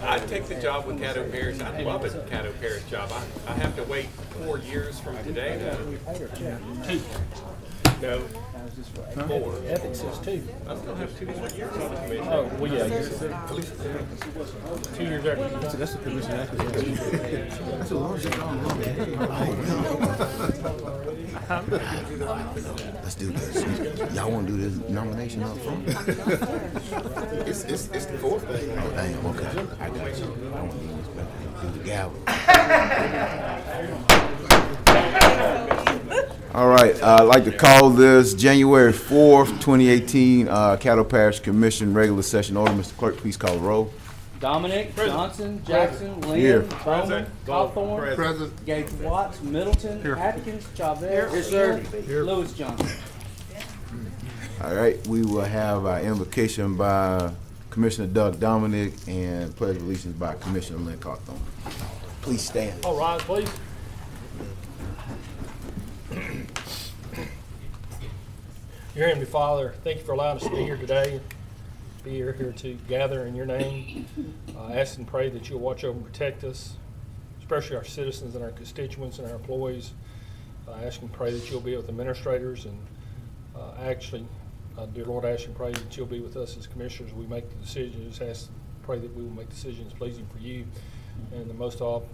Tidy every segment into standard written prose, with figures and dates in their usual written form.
I'd take the job with Caddo Parish. I'd love a Caddo Parish job. I have to wait 4 years from today to. No. 4. Ethics says 2. I still have 2 more years on the commission. Oh, well, yeah. 2 years after. That's the commission acquisition. That's a long Let's do this. Y'all want to do this nomination up front? It's the 4th thing. Oh, damn, okay. I got you. I want to do the gavel. All right, I'd like to call this January 4th, 2018, Caddo Parish Commission regular session order. Mr. Clerk, please call the roll. Dominic, Johnson, Jackson, Here. Lynn, Bowman, Cawthorn, Present. Gage Watts, Middleton, Atkins, Chavez, Yes, sir. Lewis Johnson. All right, we will have our invocation by Commissioner Doug Dominic and pledge of allegiance by Commissioner Lynn Cawthorn. Please stand. All rise, please. Dear Heavenly Father, thank you for allowing us to be here today. Be here to gather in your name. Ask and pray that you'll watch over and protect us, especially our citizens and our constituents and our employees. Ask and pray that you'll be with administrators and dear Lord, I ask and pray that you'll be with us as commissioners. We make the decisions. Ask, pray that we will make decisions pleasing for you, and the most of all,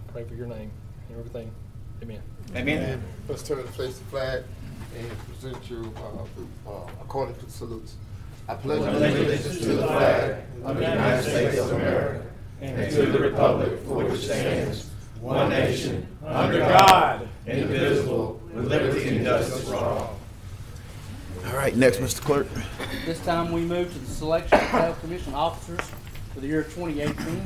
pray for your name and everything. Amen. Amen. Let's turn to face the flag and present you according to the salutes. I pledge allegiance to the flag of the United States of America and to the republic for which it stands, one nation, under God, indivisible, with liberty and justice for all. All right, next, Mr. Clerk. This time we move to the selection of Caddo Commission officers for the year 2018.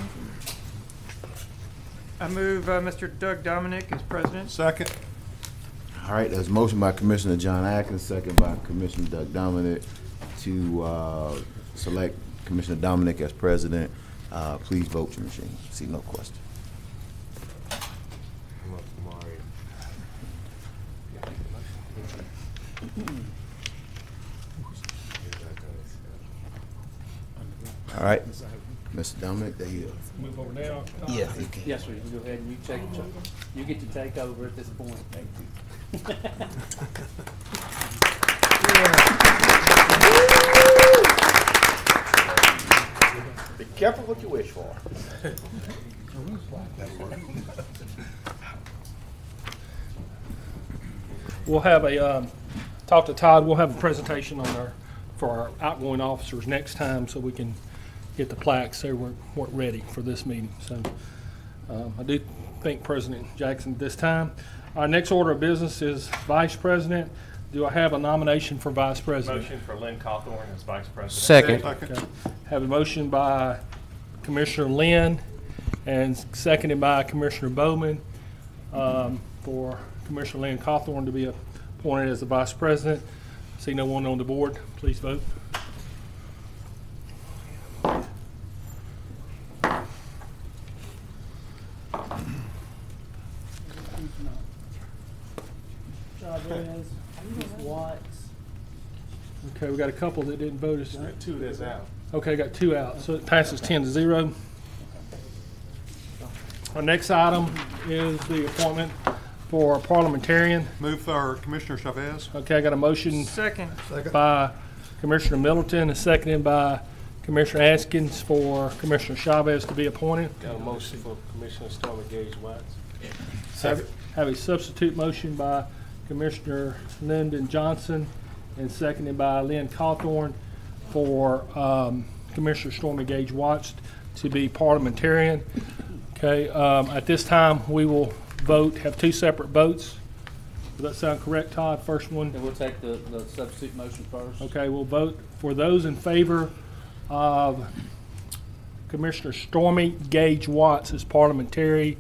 I move Mr. Doug Dominic as president. Second. All right, there's a motion by Commissioner John Atkins, second by Commissioner Doug Dominic to select Commissioner Dominic as president. Please vote your machine. See no question. All right, Mr. Dominic, there you go. Move over now. Yeah, you can. Yes, sir. You can go ahead and you take. You get to take over at this point. Thank you. Be careful what you wish for. We'll have a talk to Todd. We'll have a presentation on for our outgoing officers next time, so we can get the plaques. They weren't ready for this meeting. So I do thank President Jackson this time. Our next order of business is Vice President. Do I have a nomination for Vice President? Motion for Lynn Cawthorn as Vice President. Second. Okay. Have a motion by Commissioner Lynn and seconded by Commissioner Bowman for Commissioner Lynn Cawthorn to be appointed as the Vice President. See no one on the board, please vote. Chavez, Watts. Okay, we got a couple that didn't vote. Two that's out. Okay, got 2 out, so it passes 10-0. Our next item is the appointment for a parliamentarian. Move for Commissioner Chavez. Okay, I got a motion Second. by Commissioner Middleton and seconded by Commissioner Atkins for Commissioner Chavez to be appointed. Got a motion for Commissioner Stormy Gage Watts. Have a substitute motion by Commissioner Lyndon Johnson and seconded by Lynn Cawthorn for Commissioner Stormy Gage Watts to be parliamentarian. Okay, at this time we will have 2 separate votes. Does that sound correct, Todd? First one. And we'll take the substitute motion first. Okay, we'll vote for those in favor of Commissioner Stormy Gage Watts as parliamentary.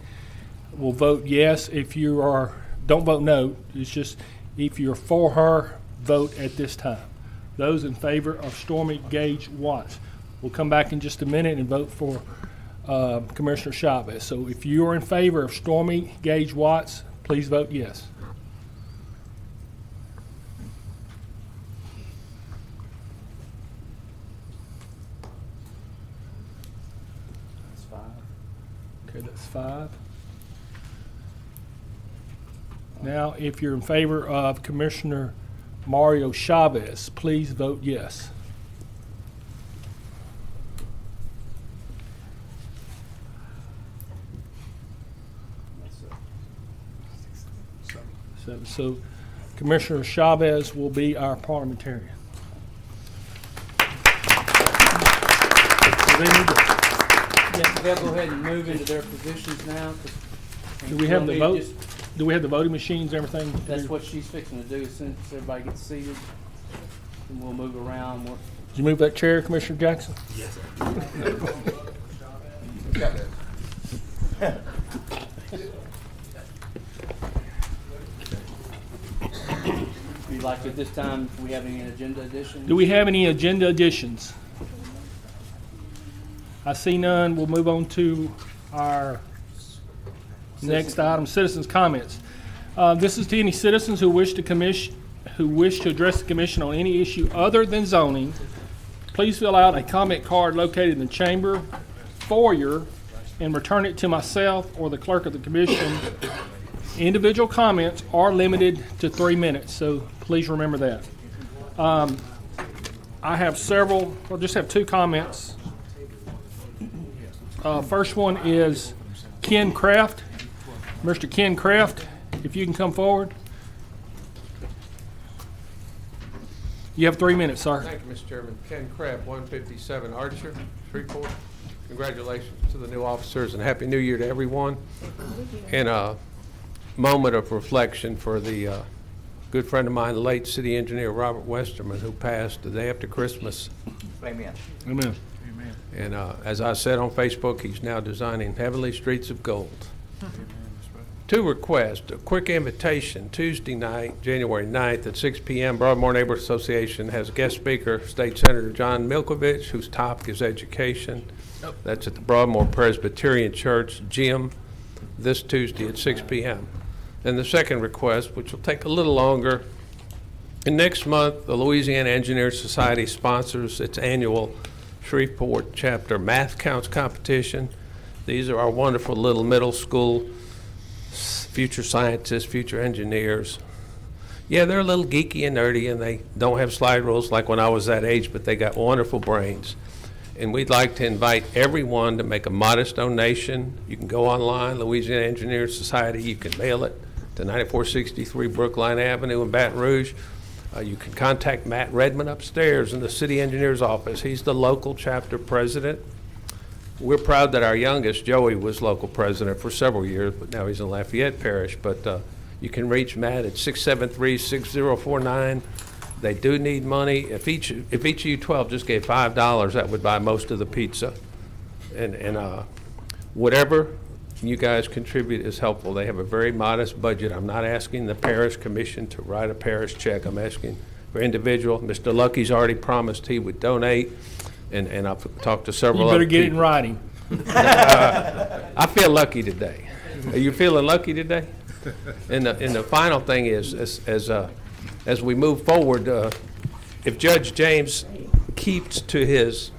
We'll vote yes. If you don't vote no. It's just if you're for her, vote at this time. Those in favor of Stormy Gage Watts. We'll come back in just a minute and vote for Commissioner Chavez. So if you're in favor of Stormy Gage Watts, please vote yes. Okay, that's 5. Now, if you're in favor of Commissioner Mario Chavez, please vote yes. So Commissioner Chavez will be our parliamentarian. So they need to- Yeah, they'll go ahead and move into their positions now. 'Cause Do we have the we'll vote? need just- Do we have the voting machines, everything? That's what she's fixing to do, as soon as everybody gets seated. And we'll move around. Did you move that chair, Commissioner Jackson? Would you like at this time, do we have any agenda additions? Do we have any agenda additions? I see none. We'll move on to our next item, citizens' comments. This is to any citizens who wish to address the commission on any issue other than zoning. Please fill out a comment card located in the chamber foyer and return it to myself or the clerk of the commission. Individual comments are limited to 3 minutes, so please remember that. I have several, I'll just have 2 comments. First one is Ken Kraft. Mr. Ken Kraft, if you can come forward. You have 3 minutes, sir. Thank you, Mr. Chairman. Ken Kraft, 157 Archer, Shreveport. Congratulations to the new officers and Happy New Year to everyone. And a moment of reflection for the good friend of mine, the late city engineer Robert Westerman, who passed the day after Christmas. Amen. And as I said on Facebook, he's now designing heavenly streets of gold. 2 requests, a quick invitation, Tuesday night, January 9th at 6 p.m. Broadmoor Neighborhood Association has a guest speaker, State Senator John Milkovich, whose topic is education. That's at the Broadmoor Presbyterian Church gym this Tuesday at 6 p.m. And the second request, which will take a little longer, and next month, the Louisiana Engineers Society sponsors its annual Shreveport chapter Math Counts competition. These are our wonderful little middle school future scientists, future engineers. Yeah, they're a little geeky and nerdy, and they don't have slide rules like when I was that age, but they got wonderful brains. And we'd like to invite everyone to make a modest donation. You can go online, Louisiana Engineers Society. You can mail it to 9463 Brookline Avenue in Baton Rouge. You can contact Matt Redmond upstairs in the city engineer's office. He's the local chapter president. We're proud that our youngest, Joey, was local president for several years, but now he's in Lafayette Parish. But you can reach Matt at 673-6049. They do need money. If each of you 12 just gave $5, that would buy most of the pizza. And whatever you guys contribute is helpful. They have a very modest budget. I'm not asking the parish commission to write a parish check. I'm asking for individual. Mr. Lucky's already promised he would donate, and I've talked to several You other better get it in people. writing. I feel lucky today. Are you feeling lucky today? And the final thing is, as we move forward, if Judge James keeps to his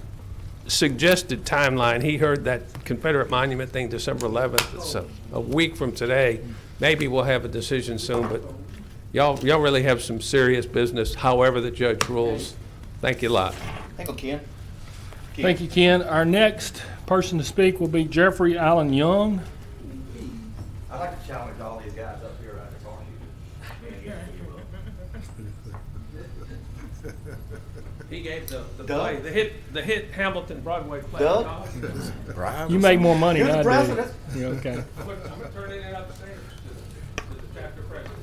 suggested timeline, he heard that Confederate Monument thing December 11th. It's a week from today. Maybe we'll have a decision soon, but y'all really have some serious business, however the judge rules. Thank you a lot. Thank you, Ken. Thank you, Ken. Our next person to speak will be Jeffrey Allen Young. I'd like to challenge all these guys up here right before He gave the play, the hit Hamilton Broadway play. Doug? You make more money You're than I the do. president. Yeah, okay. I'm gonna turn it upstairs to the chapter president.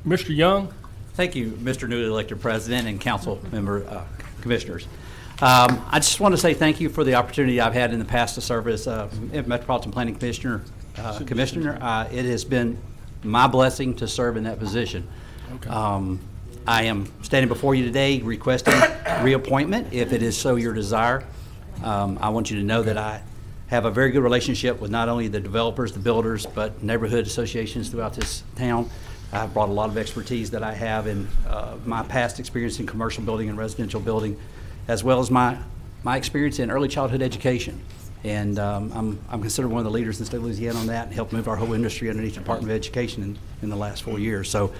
Mr. Young? Thank you, Mr. newly elected president and council member, commissioners. I just want to say thank you for the opportunity I've had in the past to serve as Metropolitan Planning Commissioner. It has been my blessing to serve in that position. Okay. I am standing before you today requesting reappointment if it is so your desire. I want you to know that I have a very good relationship with not only the developers, the builders, but neighborhood associations throughout this town. I've brought a lot of expertise that I have in my past experience in commercial building and residential building, as well as my experience in early childhood education. And I'm considered one of the leaders in the state of Louisiana on that and helped move our whole industry underneath the Department of Education in the last 4 years. So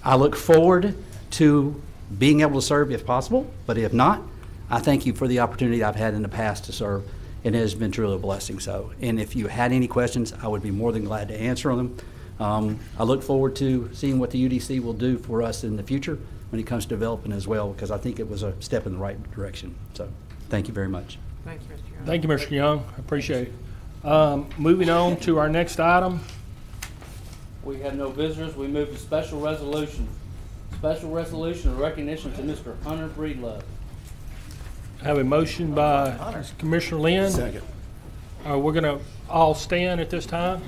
I look forward to being able to serve if possible, but if not, I thank you for the opportunity I've had in the past to serve, and it has been truly a blessing. So, and if you had any questions, I would be more than glad to answer them. I look forward to seeing what the UDC will do for us in the future when it comes to developing as well, because I think it was a step in the right direction. So, thank you very much. Thank you, Mr. Young. Thank you, Mr. Young. I appreciate it. Moving on to our next item. We have no visitors. We move to special resolution. Special resolution of recognition to Mr. Hunter Breedlove. I have a motion by Commissioner Lynn. Second. We're going to all stand at this time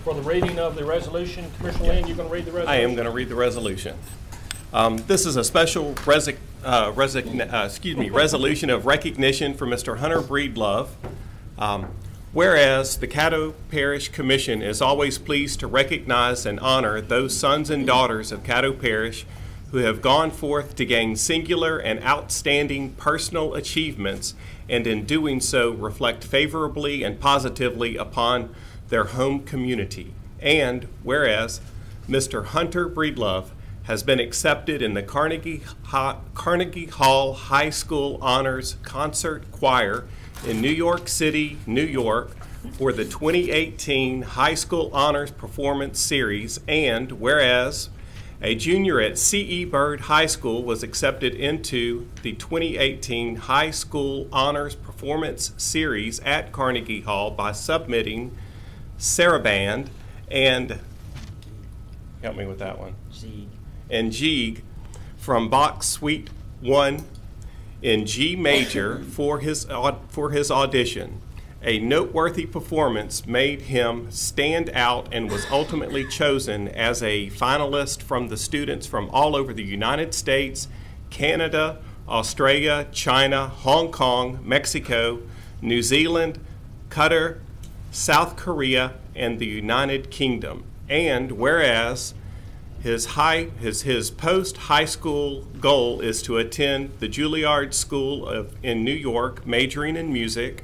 for the reading of the resolution. Commissioner Lynn, you're going to read the resolution? I am going to read the resolution. This is a special resolution of recognition for Mr. Hunter Breedlove. Whereas the Caddo Parish Commission is always pleased to recognize and honor those sons and daughters of Caddo Parish who have gone forth to gain singular and outstanding personal achievements, and in doing so reflect favorably and positively upon their home community. And whereas Mr. Hunter Breedlove has been accepted in the Carnegie Hall High School Honors Concert Choir in New York City, New York, for the 2018 High School Honors Performance Series, and whereas a junior at C.E. Byrd High School was accepted into the 2018 High School Honors Performance Series at Carnegie Hall by submitting Saraband and, help me with that one, and Jeeg from Bach Suite 1 in G major for his audition. A noteworthy performance made him stand out and was ultimately chosen as a finalist from the students from all over the United States, Canada, Australia, China, Hong Kong, Mexico, New Zealand, Qatar, South Korea, and the United Kingdom. And whereas his post-high school goal is to attend the Juilliard School in New York, majoring in music.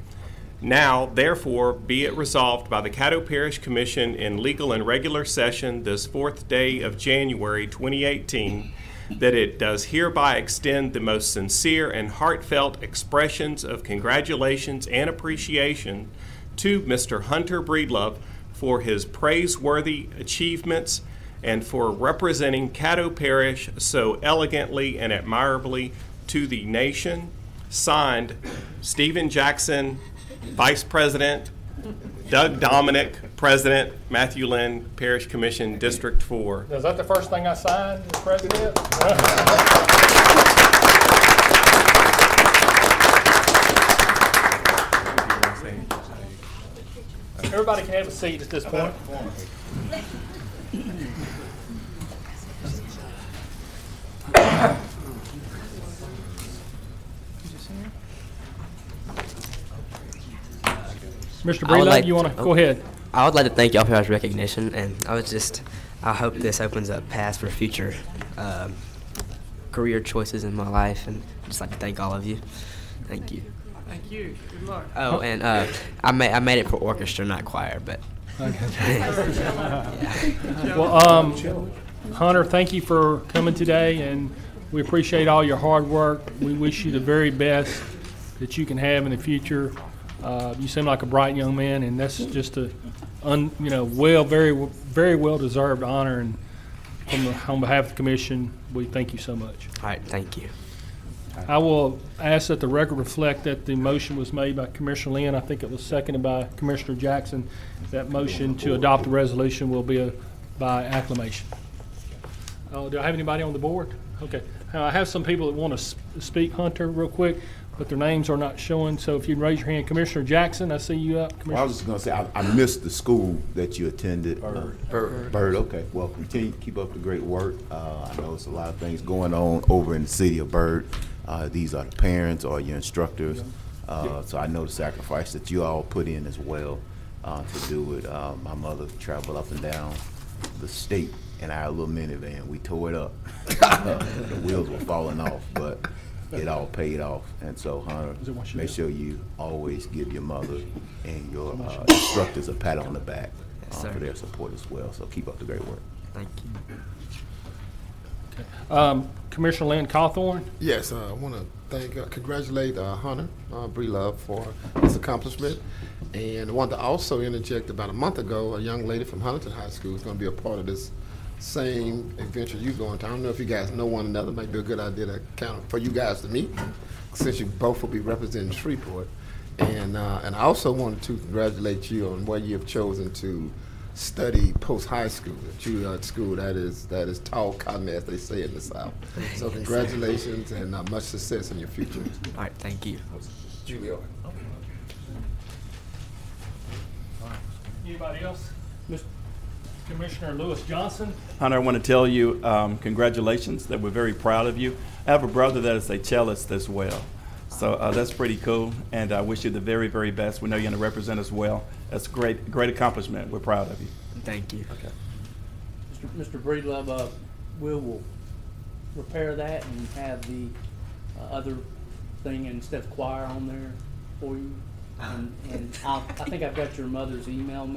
Now, therefore, be it resolved by the Caddo Parish Commission in legal and regular session this 4th day of January 2018, that it does hereby extend the most sincere and heartfelt expressions of congratulations and appreciation to Mr. Hunter Breedlove for his praiseworthy achievements and for representing Caddo Parish so elegantly and admirably to the nation. Signed, Stephen Jackson, Vice President, Doug Dominic, President, Matthew Lynn, Parish Commission, District 4. Is that the first thing I signed as president? Everybody can have a seat at this point. Mr. Breedlove, you want to go ahead? I would like to thank y'all for y'all's recognition, and I hope this opens up paths for future career choices in my life, and I'd just like to thank all of you. Thank you. Thank you. Good luck. Oh, and I made it for orchestra, not choir, but. Well, Hunter, thank you for coming today, and we appreciate all your hard work. We wish you the very best that you can have in the future. You seem like a bright young man, and that's just a, very well deserved honor. And on behalf of the commission, we thank you so much. All right, thank you. I will ask that the record reflect that the motion was made by Commissioner Lynn. I think it was seconded by Commissioner Jackson. That motion to adopt the resolution will be by acclamation. Do I have anybody on the board? Okay. I have some people that want to speak, Hunter, real quick, but their names are not showing. So if you'd raise your hand. Commissioner Jackson, I see you up. Well, I was just going to say, I missed the school that you attended. Byrd, okay. Well, continue to keep up the great work. I know it's a lot of things going on over in the city of Byrd. These are the parents or your instructors. So I know the sacrifice that you all put in as well to do it. My mother traveled up and down the state in our little minivan. We tore it up. The wheels were falling off, but it all paid off. And so, Hunter, Is it what you make do? sure you always give your mother and your instructors a pat on the back Yes, sir. for their support as well. So keep up the great work. Thank you. Commissioner Lynn Cawthorn? Yes, I want to congratulate Hunter Breelove for his accomplishment. And I want to also interject, about a month ago, a young lady from Huntington High School is going to be a part of this same adventure you're going to. I don't know if you guys know one another. It might be a good idea to for you guys to meet, since you both will be representing Shreveport. And I also wanted to congratulate you on what you have chosen to study post-high school. That you are at school that is tall cotton, as they say in the South. So congratulations and much success in your future. All right, thank you. Julia. Anybody else? Commissioner Lewis Johnson? Hunter, I want to tell you congratulations, that we're very proud of you. I have a brother that is a cellist as well. So that's pretty cool, and I wish you the very, very best. We know you're going to represent us well. That's a great accomplishment. We're proud of you. Thank you. Okay. Mr. Breedlove, we'll repair that and have the other thing instead of choir on there for you. And I think I've got your mother's email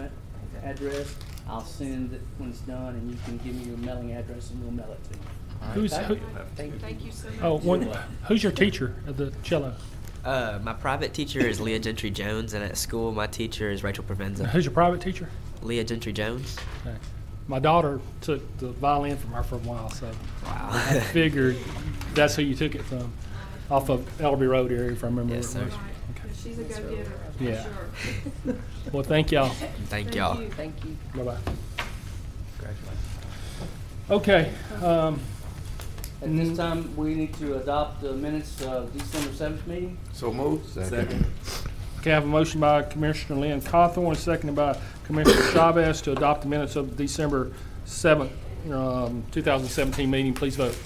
address. I'll send it when it's done, and you can give me your mailing address, and we'll mail it to you. Thank you so much. Oh, who's your teacher of the cello? My private teacher is Leah Gentry Jones, and at school, my teacher is Rachel Provenza. Who's your private teacher? Leah Gentry Jones. Okay. My daughter took the violin from her for a while, so Wow. I figured that's who you took it from, off of Ellerby Road area, if I remember. Yes, where it sir. was. She's a go-getter, for Yeah. sure. Well, thank y'all. Thank y'all. Thank you. Bye-bye. Okay. At this time, we need to adopt the minutes of December 7th meeting. So moved. Second. Okay, I have a motion by Commissioner Lynn Cawthorn, seconded by Commissioner Chavez to adopt the minutes of December 7th, 2017 meeting. Please vote.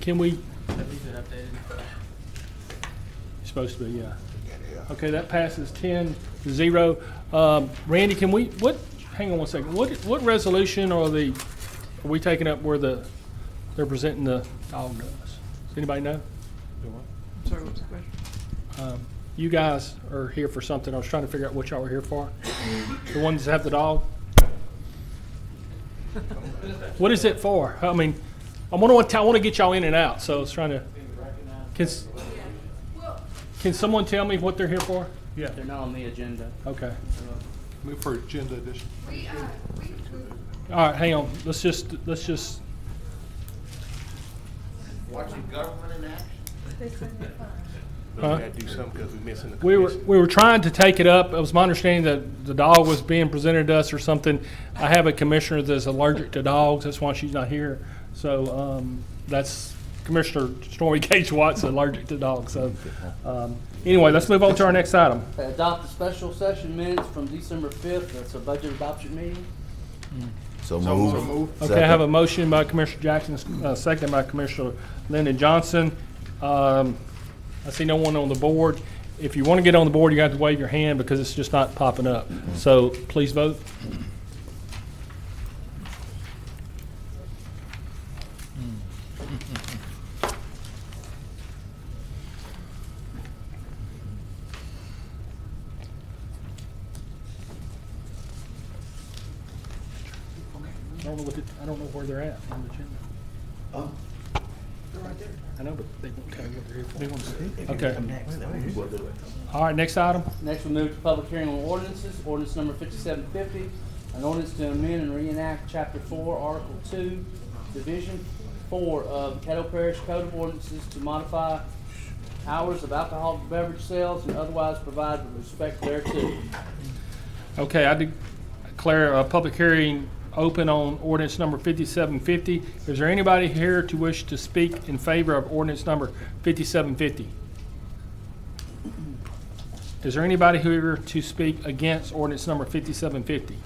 Can we? It's supposed to be, yeah. Okay, that passes 10-0. Randy, can we, hang on one second. What resolution are we taking up where they're presenting the dog to us? Does anybody know? Sorry, what's the question? You guys are here for something. I was trying to figure out what y'all were here for. The ones that have the dog? What is it for? I mean, I want to get y'all in and out, so I was trying to. Can someone tell me what they're here for? Yeah. They're not on the agenda. Okay. Move for agenda addition. All right, hang on. Let's just. Watching government in action. We gotta do something because we're missing the We commission. were trying to take it up. It was my understanding that the dog was being presented to us or something. I have a commissioner that's allergic to dogs. That's why she's not here. So that's Commissioner Stormy Gage Watts allergic to dogs. So anyway, let's move on to our next item. Adopt the special session minutes from December 5th. That's a budget adoption meeting. So move. Okay, I have a motion by Commissioner Jackson, second by Commissioner Lyndon Johnson. I see no one on the board. If you want to get on the board, you have to wave your hand because it's just not popping up. So please vote. I don't know where they're at on the agenda. Oh. I know, but they won't tell you what they're here for. They want to speak? Okay. All right, next item. Next, we move to public hearing on ordinances. Ordinance number 5750, an ordinance to amend and reenact Chapter 4, Article 2, Division 4 of Caddo Parish Code of Ordinances to modify hours of alcoholic beverage sales and otherwise provide with respect thereto. Okay, I declare a public hearing open on ordinance number 5750. Is there anybody here to wish to speak in favor of ordinance number 5750? Is there anybody here to speak against ordinance number 5750?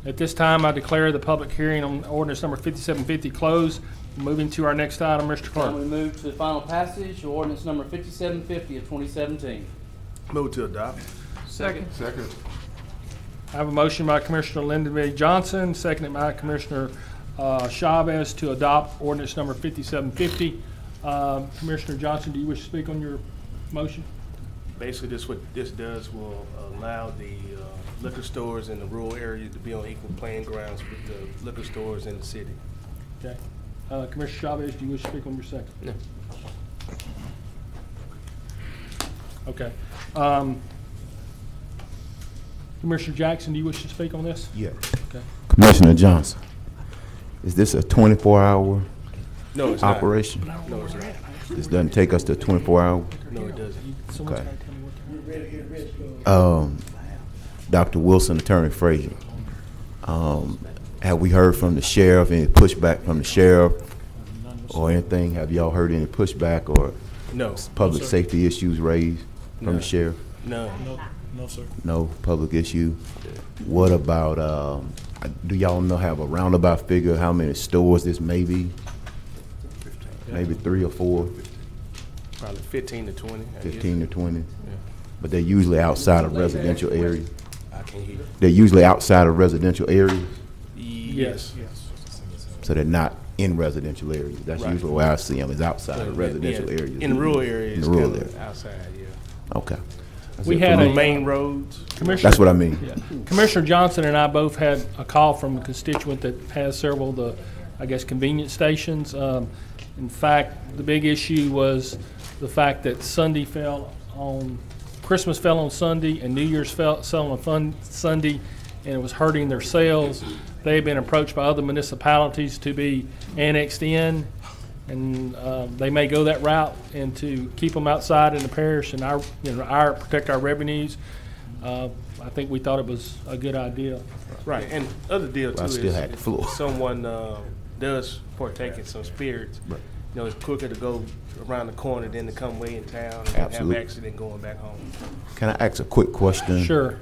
At this time, I declare the public hearing on ordinance number 5750 closed. Moving to our next item, Mr. Now we Clerk. move to the final passage of ordinance number 5750 of 2017. Move to adopt. Second. Second. I have a motion by Commissioner Lyndon B. Johnson, seconded by Commissioner Chavez to adopt ordinance number 5750. Commissioner Johnson, do you wish to speak on your motion? Basically, what this does will allow the liquor stores in the rural areas to be on equal playing grounds with the liquor stores in the city. Okay. Commissioner Chavez, do you wish to speak on your second? No. Okay. Commissioner Jackson, do you wish to speak on this? Yeah. Okay. Commissioner Johnson, is this a 24-hour No, it's not. operation? No, it's not. This doesn't take us to 24 hours? No, it doesn't. Someone's Okay. gotta tell me what Dr. Wilson, Attorney Frazier, have we heard from the sheriff, any pushback from the sheriff or anything? Have y'all heard any pushback or No. public safety issues raised from No. the sheriff? No. No, sir. No public issue? What about, do y'all have a roundabout figure how many stores this may be? Maybe 3 or 4, Probably 15 to 20. I guess. 15 to 20? Yeah. But they're usually outside of residential areas? I can't hear you. They're usually outside of residential areas? Yes. So they're not in residential areas? That's Right. usually where I see them, is outside of residential Yeah. areas? In rural areas, In the rural kinda area. outside, yeah. Okay. That's We it for had me. a Main roads. Commissioner. That's what I mean. Yeah. Commissioner Johnson and I both had a call from a constituent that has several of the, I guess, convenience stations. In fact, the big issue was the fact that Christmas fell on Sunday and New Year's fell on Sunday, and it was hurting their sales. They have been approached by other municipalities to be annexed in, and they may go that route, and to keep them outside in the parish and protect our revenues. I think we thought it was a good idea. Right, and other deal too I is still had the if floor. someone does partake in some spirits, Right. you know, it's quicker to go around the corner than to come way in town and Absolutely. have accident going back home. Can I ask a quick question? Sure.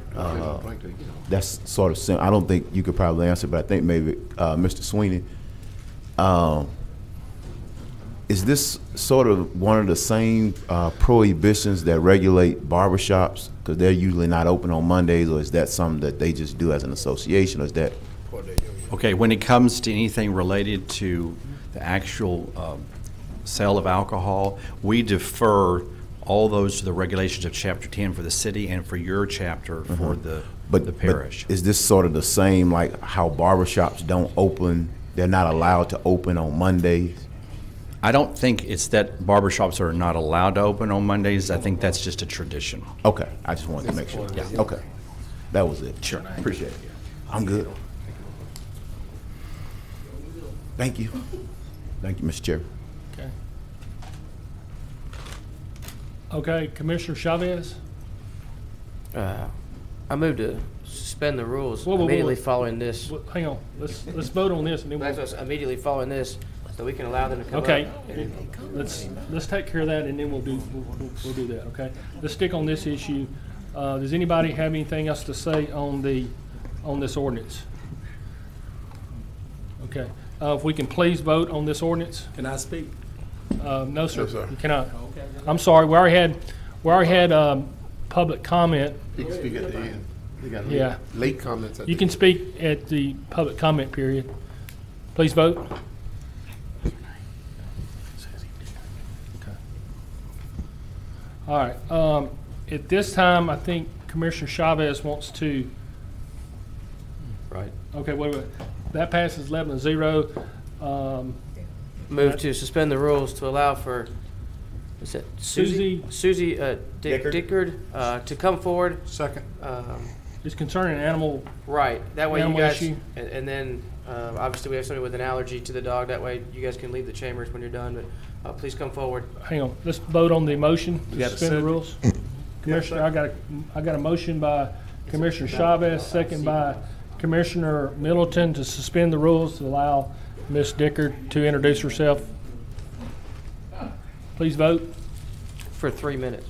That's sort of simple. I don't think you could probably answer, but I think maybe Mr. Sweeney. Is this sort of one of the same prohibitions that regulate barbershops? Because they're usually not open on Mondays, or is that something that they just do as an association, or is that? Okay, when it comes to anything related to the actual sale of alcohol, we defer all those to the regulations of Chapter 10 for the city and for your chapter for the parish. But is this sort of the same, like how barbershops don't open, they're not allowed to open on Mondays? I don't think it's that barbershops are not allowed to open on Mondays. I think that's just a tradition. Okay, I just wanted to make sure. Yeah. Okay, that was it. Sure. Appreciate it. I'm good. Thank you. Thank you, Mr. Chair. Okay. Okay, Commissioner Chavez? I move to suspend the rules Whoa, whoa, whoa, immediately whoa. following this. Hang on, let's vote on this and then That's what's immediately following this, so we can allow them to come up. Okay, let's take care of that, and then we'll do that, okay? Let's stick on this issue. Does anybody have anything else to say on this ordinance? Okay, if we can please vote on this ordinance? Can I speak? No, sir, No, sir. you cannot. I'm sorry, we already had public comment. You can speak at the end. You got Yeah. late comments at the You can speak at the public comment period. Please vote. Okay. All right, at this time, I think Commissioner Chavez wants to, Right. okay, wait. That passes 11-0. Move to suspend the rules to allow for, is it Susie Dickard to come forward. Second. It's concerning an animal, Right, that way you Animal guys, issue. and then, obviously we have somebody with an allergy to the dog, that way you guys can leave the chambers when you're done, but, please come forward. hang on, let's vote on the motion to got a suspend the second? rules. Commissioner, I got a motion by Commissioner Chavez, second by Commissioner Middleton to suspend the rules to allow Ms. Dickard to introduce herself. Please vote. For 3 minutes.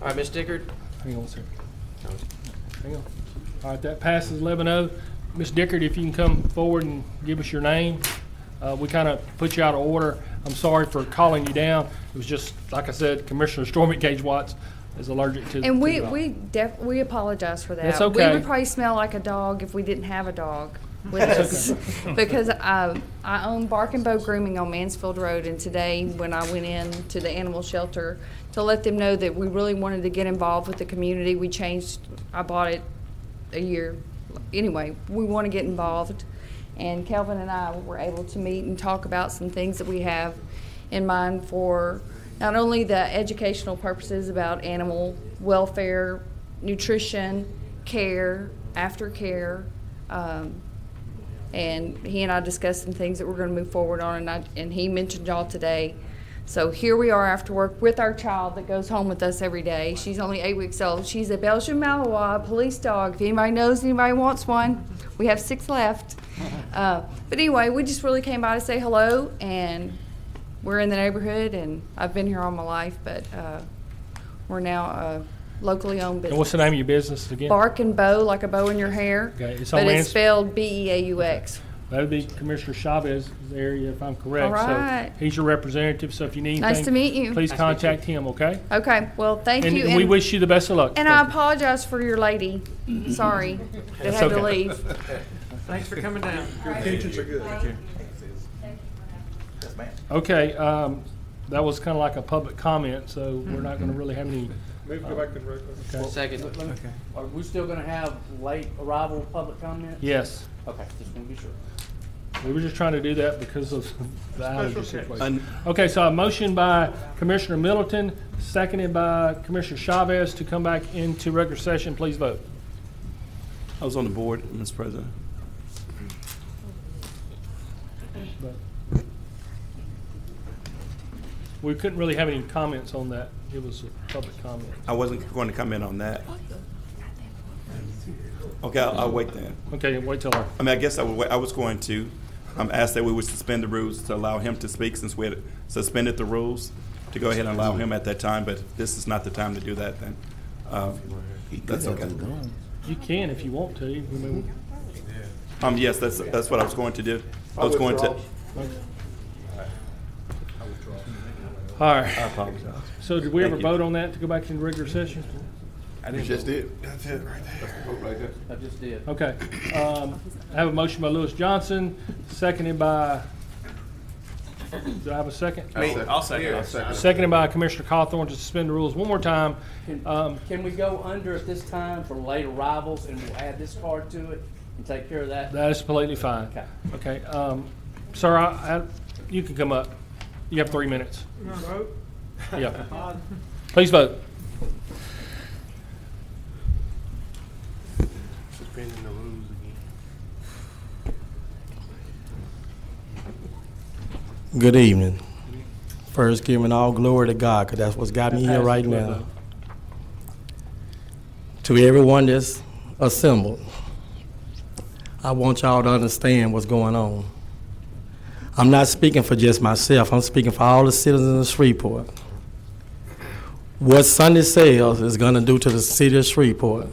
All right, Ms. Dickard. Hang on a second. Hang on. All right, that passes 11-0. Ms. Dickard, if you can come forward and give us your name. We kind of put you out of order. I'm sorry for calling you down. It was just, like I said, Commissioner Stormy Gage Watts is allergic to. And to we apologize for that. That's okay. We would probably smell like a dog if we didn't have a dog with us. Because I own Bark and Bow Grooming on Mansfield Road, and today when I went in to the animal shelter to let them know that we really wanted to get involved with the community, I bought it a year. Anyway, we want to get involved. And Kelvin and I were able to meet and talk about some things that we have in mind for not only the educational purposes about animal welfare, nutrition, care, aftercare, and he and I discussed some things that we're going to move forward on, and he mentioned y'all today. So here we are after work with our child that goes home with us every day. She's only 8 weeks old. She's a Belgian Malinois police dog. If anybody wants one, we have 6 left. But anyway, we just really came by to say hello, and we're in the neighborhood, and I've been here all my life, but we're now a locally owned business. And what's the name of your business again? Bark and Bow, like a bow in your hair. Okay, but it's spelled Beaux. That would be Commissioner Chavez's area, if I'm correct. All right. So he's your representative, so if you need anything. Nice to meet you. Please contact him, okay? Okay, well, thank you. And we wish you the best of luck. And I apologize for your lady. Sorry that had to leave. Thanks for coming down. Intentions are good. Thank you. Okay, that was kind of like a public comment, so we're not going to really have any. Maybe go back to the regular. Okay. Second. Are we still gonna have late arrival public comment? Yes, Okay, just wanna be sure. we were just trying to do that because of the allergy situation. Okay, so a motion by Commissioner Middleton, seconded by Commissioner Chavez to come back into regular session. Please vote. I was on the board, Mr. President. We couldn't really have any comments on that. It was a public comment. I wasn't going to comment on that. Okay, I'll wait then. Okay, wait till our. I mean, I guess I would wait. I was going to ask that we would suspend the rules to allow him to speak, since we had suspended the rules, to go ahead and allow him at that time, but this is not the time to do that then. That's okay. You can if you want to. Yes, that's what I was going to do. I was going to. All right. I apologize. So did we ever Thank you. vote on that to go back into regular session? You just did. That's it right there. Right there. I just did. Okay. I have a motion by Lewis Johnson, seconded by, do I have a second? I'll second. Seconded by Commissioner Cawthorn to suspend the rules one more time. Can we go under at this time for late arrivals, and we'll add this part to it and take care of that? That is completely fine. Okay. Okay. Sir, you can come up. You have 3 minutes. Yeah. Please vote. Suspending the rules again. Good evening. First, giving all glory to God, because that's what's got me here right now. To everyone that's assembled, I want y'all to understand what's going on. I'm not speaking for just myself. I'm speaking for all the citizens of Shreveport. What Sunday sales is going to do to the city of Shreveport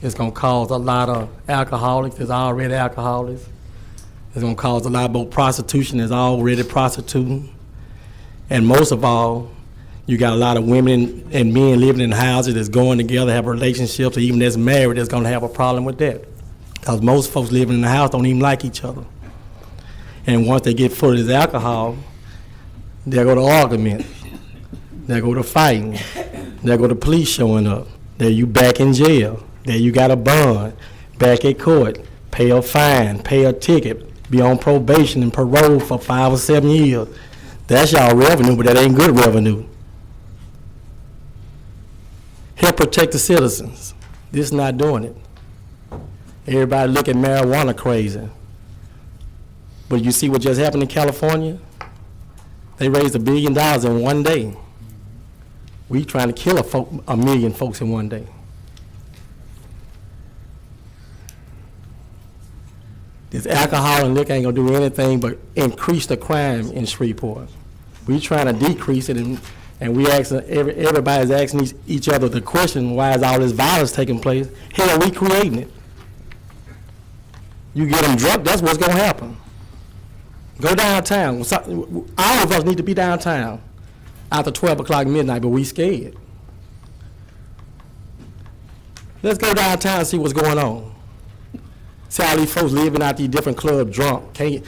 is going to cause a lot of alcoholics. There's already alcoholics. It's going to cause a lot of prostitution. There's already prostituting. And most of all, you got a lot of women and men living in houses that's going together, have relationships, or even that's married that's going to have a problem with that. Because most folks living in the house don't even like each other. And once they get full of this alcohol, there go to arguments. There go to fighting. There go to police showing up. There you back in jail. There you got a bond, back at court, pay a fine, pay a ticket, be on probation and parole for 5 or 7 years. That's y'all revenue, but that ain't good revenue. Help protect the citizens. This is not doing it. Everybody look at marijuana crazy. But you see what just happened in California? They raised $1 billion in one day. We trying to kill a million folks in one day. This alcohol and liquor ain't gonna do anything but increase the crime in Shreveport. We trying to decrease it, and we asking, everybody's asking each other the question, why is all this violence taking place? Hell, we creating it. You get them drunk, that's what's gonna happen. Go downtown. All of us need to be downtown after 12 o'clock midnight, but we scared. Let's go downtown and see what's going on. See all these folks living out these different clubs drunk. Can't.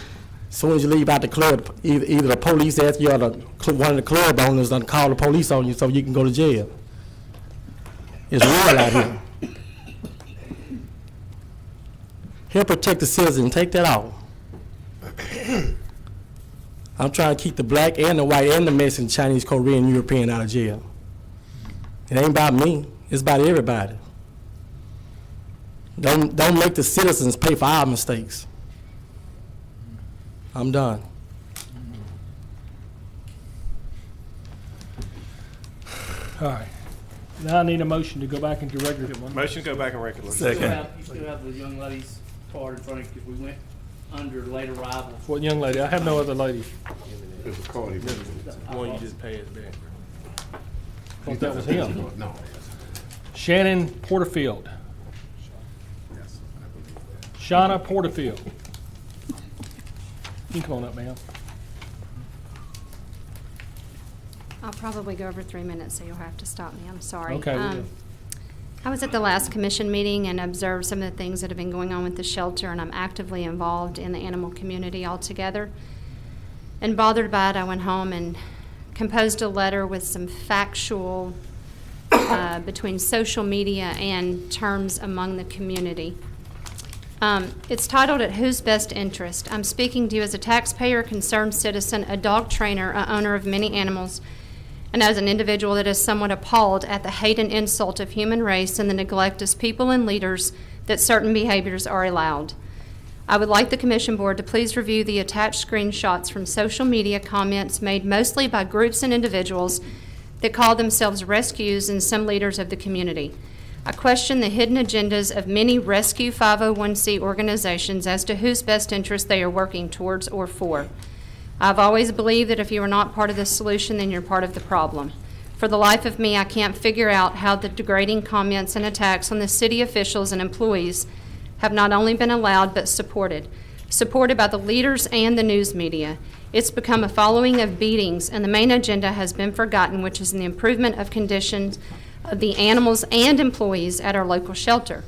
As soon as you leave out the club, either the police ask you or one of the club owners done call the police on you so you can go to jail. It's real out here. Help protect the citizen. Take that off. I'm trying to keep the black and the white and the Mexican, Chinese, Korean, European out of jail. It ain't about me. It's about everybody. Don't make the citizens pay for our mistakes. I'm done. All right. Now I need a motion to go back into regular. Motion to go back in regular. You still have the young lady's card in front of you, because we went under late arrivals. What young lady? I have no other lady. There's a card here. The one you just paid back. Thought that was him. No. Shannon Porterfield. Shauna Porterfield. You can come on up, ma'am. I'll probably go over 3 minutes, so you'll have to stop me. I'm sorry. Okay. we do. I was at the last commission meeting and observed some of the things that have been going on with the shelter, and I'm actively involved in the animal community altogether. And bothered by it, I went home and composed a letter with some factual between social media and terms among the community. It's titled "At Whose Best Interest?" I'm speaking to you as a taxpayer, concerned citizen, a dog trainer, a owner of many animals, and as an individual that is somewhat appalled at the hate and insult of human race and the neglect as people and leaders that certain behaviors are allowed. I would like the Commission Board to please review the attached screenshots from social media comments made mostly by groups and individuals that call themselves rescues and some leaders of the community. I question the hidden agendas of many rescue 501c organizations as to whose best interest they are working towards or for. I've always believed that if you are not part of the solution, then you're part of the problem. For the life of me, I can't figure out how the degrading comments and attacks on the city officials and employees have not only been allowed but supported by the leaders and the news media. It's become a following of beatings, and the main agenda has been forgotten, which is the improvement of conditions of the animals and employees at our local shelter.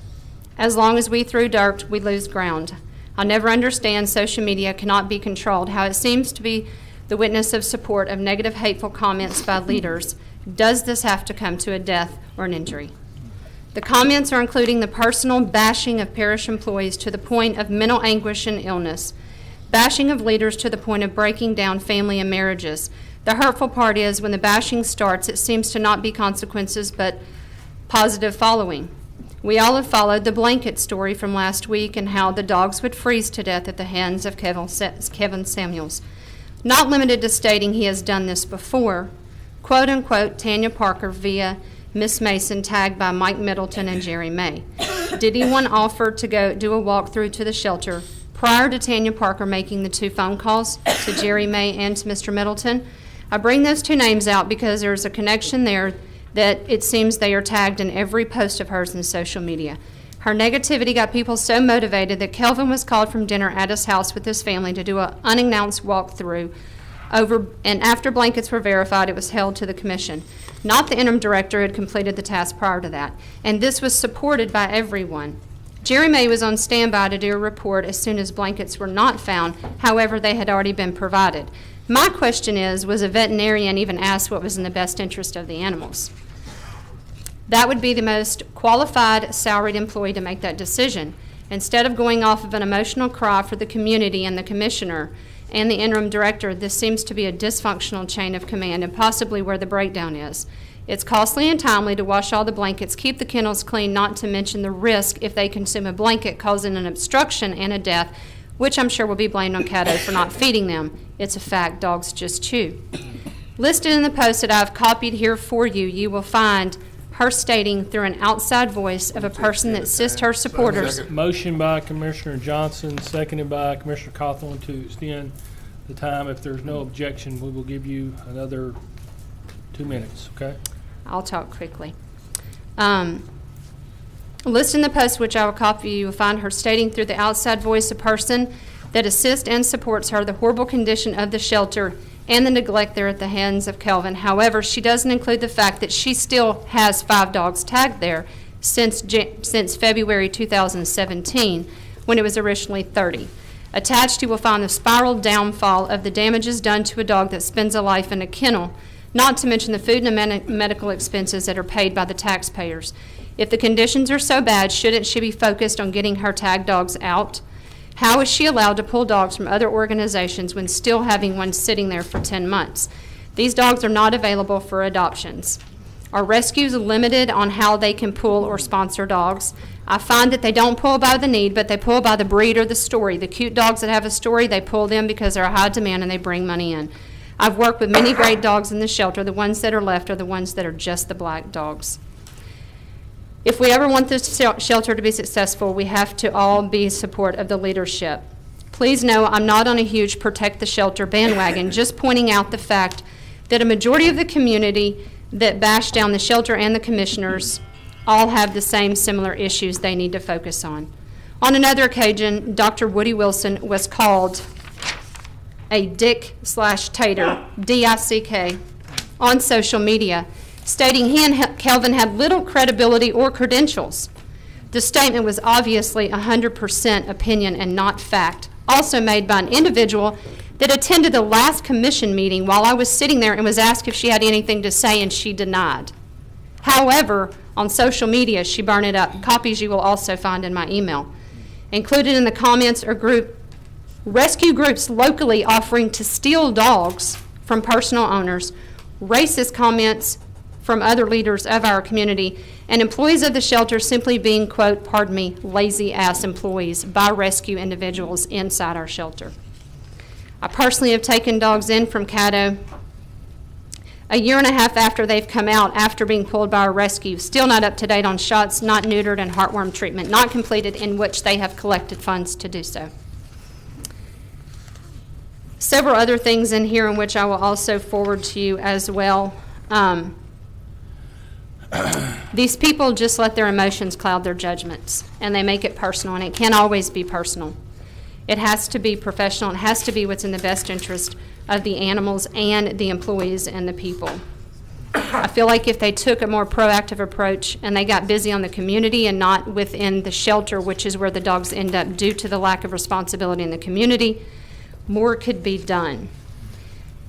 As long as we throw dirt, we lose ground. I'll never understand social media cannot be controlled, how it seems to be the witness of support of negative, hateful comments by leaders. Does this have to come to a death or an injury? The comments are including the personal bashing of parish employees to the point of mental anguish and illness, bashing of leaders to the point of breaking down family and marriages. The hurtful part is when the bashing starts, it seems to not be consequences but positive following. We all have followed the blanket story from last week and how the dogs would freeze to death at the hands of Kevin Samuels. Not limited to stating he has done this before, quote unquote, Tanya Parker via Miss Mason tagged by Mike Middleton and Jerry May. Did anyone offer to go do a walkthrough to the shelter prior to Tanya Parker making the 2 phone calls to Jerry May and to Mr. Middleton? I bring those 2 names out because there's a connection there that it seems they are tagged in every post of hers in social media. Her negativity got people so motivated that Kelvin was called from dinner at his house with his family to do an unannounced walkthrough and after blankets were verified, it was held to the commission. Not the interim director who had completed the task prior to that, and this was supported by everyone. Jerry May was on standby to do a report as soon as blankets were not found. However, they had already been provided. My question is, was a veterinarian even asked what was in the best interest of the animals? That would be the most qualified salaried employee to make that decision. Instead of going off of an emotional cry for the community and the commissioner and the interim director, this seems to be a dysfunctional chain of command and possibly where the breakdown is. It's costly and timely to wash all the blankets, keep the kennels clean, not to mention the risk if they consume a blanket causing an obstruction and a death, which I'm sure will be blamed on Caddo for not feeding them. It's a fact, dogs just chew. Listed in the post that I've copied here for you, you will find her stating through an outside voice of a person that assists her supporters. Motion by Commissioner Johnson, seconded by Commissioner Cawthorn to extend the time. If there's no objection, we will give you another 2 minutes, okay? I'll talk quickly. Listed in the post which I will copy, you will find her stating through the outside voice a person that assists and supports her, the horrible condition of the shelter, and the neglect there at the hands of Kelvin. However, she doesn't include the fact that she still has 5 dogs tagged there since February 2017, when it was originally 30. Attached, you will find the spiral downfall of the damages done to a dog that spends a life in a kennel, not to mention the food and medical expenses that are paid by the taxpayers. If the conditions are so bad, shouldn't she be focused on getting her tagged dogs out? How is she allowed to pull dogs from other organizations when still having one sitting there for 10 months? These dogs are not available for adoptions. Are rescues limited on how they can pull or sponsor dogs? I find that they don't pull by the need, but they pull by the breed or the story. The cute dogs that have a story, they pull them because they're a high demand and they bring money in. I've worked with many great dogs in the shelter. The ones that are left are the ones that are just the black dogs. If we ever want this shelter to be successful, we have to all be in support of the leadership. Please know I'm not on a huge protect the shelter bandwagon, just pointing out the fact that a majority of the community that bashed down the shelter and the commissioners all have the same similar issues they need to focus on. On another occasion, Dr. Woody Wilson was called a dick/tater, D-I-C-K, on social media, stating he and Kelvin had little credibility or credentials. The statement was obviously 100% opinion and not fact, also made by an individual that attended the last commission meeting while I was sitting there and was asked if she had anything to say, and she denied. However, on social media, she burned it up. Copies you will also find in my email. Included in the comments are rescue groups locally offering to steal dogs from personal owners, racist comments from other leaders of our community, and employees of the shelter simply being, quote, pardon me, lazy-ass employees by rescue individuals inside our shelter. I personally have taken dogs in from Caddo a year and a half after they've come out after being pulled by a rescue, still not up to date on shots, not neutered, and heartworm treatment, not completed, in which they have collected funds to do so. Several other things in here in which I will also forward to you as well. These people just let their emotions cloud their judgments, and they make it personal, and it can't always be personal. It has to be professional. It has to be what's in the best interest of the animals and the employees and the people. I feel like if they took a more proactive approach and they got busy on the community and not within the shelter, which is where the dogs end up due to the lack of responsibility in the community, more could be done.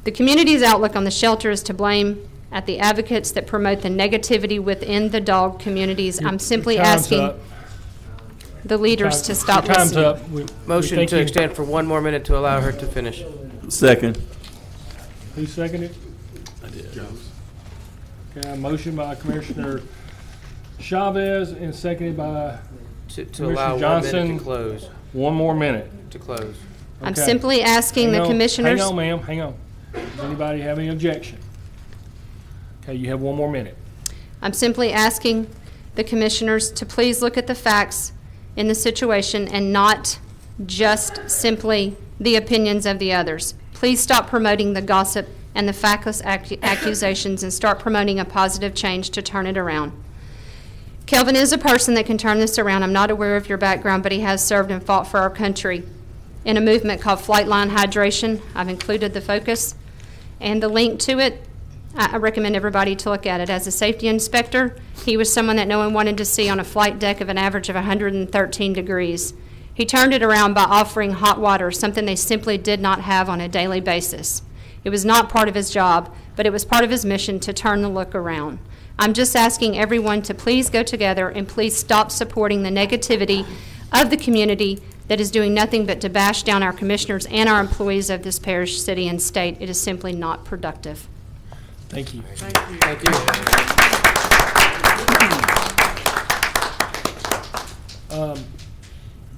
The community's outlook on the shelter is to blame at the advocates that promote the negativity within the dog communities. I'm simply asking the leaders to stop listening. Time's up. Motion to extend for 1 more minute to allow her to finish. Second. Who seconded? I did. Okay, a motion by Commissioner Chavez and seconded by To Commissioner allow 1 Johnson. minute to close. 1 more minute. To close. I'm Okay. simply asking the commissioners. Hang on, ma'am, hang on. Does anybody have any objection? Okay, you have 1 more minute. I'm simply asking the commissioners to please look at the facts in the situation and not just simply the opinions of the others. Please stop promoting the gossip and the factless accusations and start promoting a positive change to turn it around. Kelvin is a person that can turn this around. I'm not aware of your background, but he has served and fought for our country in a movement called Flightline Hydration. I've included the focus and the link to it. I recommend everybody to look at it. As a safety inspector, he was someone that no one wanted to see on a flight deck of an average of 113 degrees. He turned it around by offering hot water, something they simply did not have on a daily basis. It was not part of his job, but it was part of his mission to turn the look around. I'm just asking everyone to please go together and please stop supporting the negativity of the community that is doing nothing but to bash down our commissioners and our employees of this parish, city, and state. It is simply not productive. Thank you. Thank you.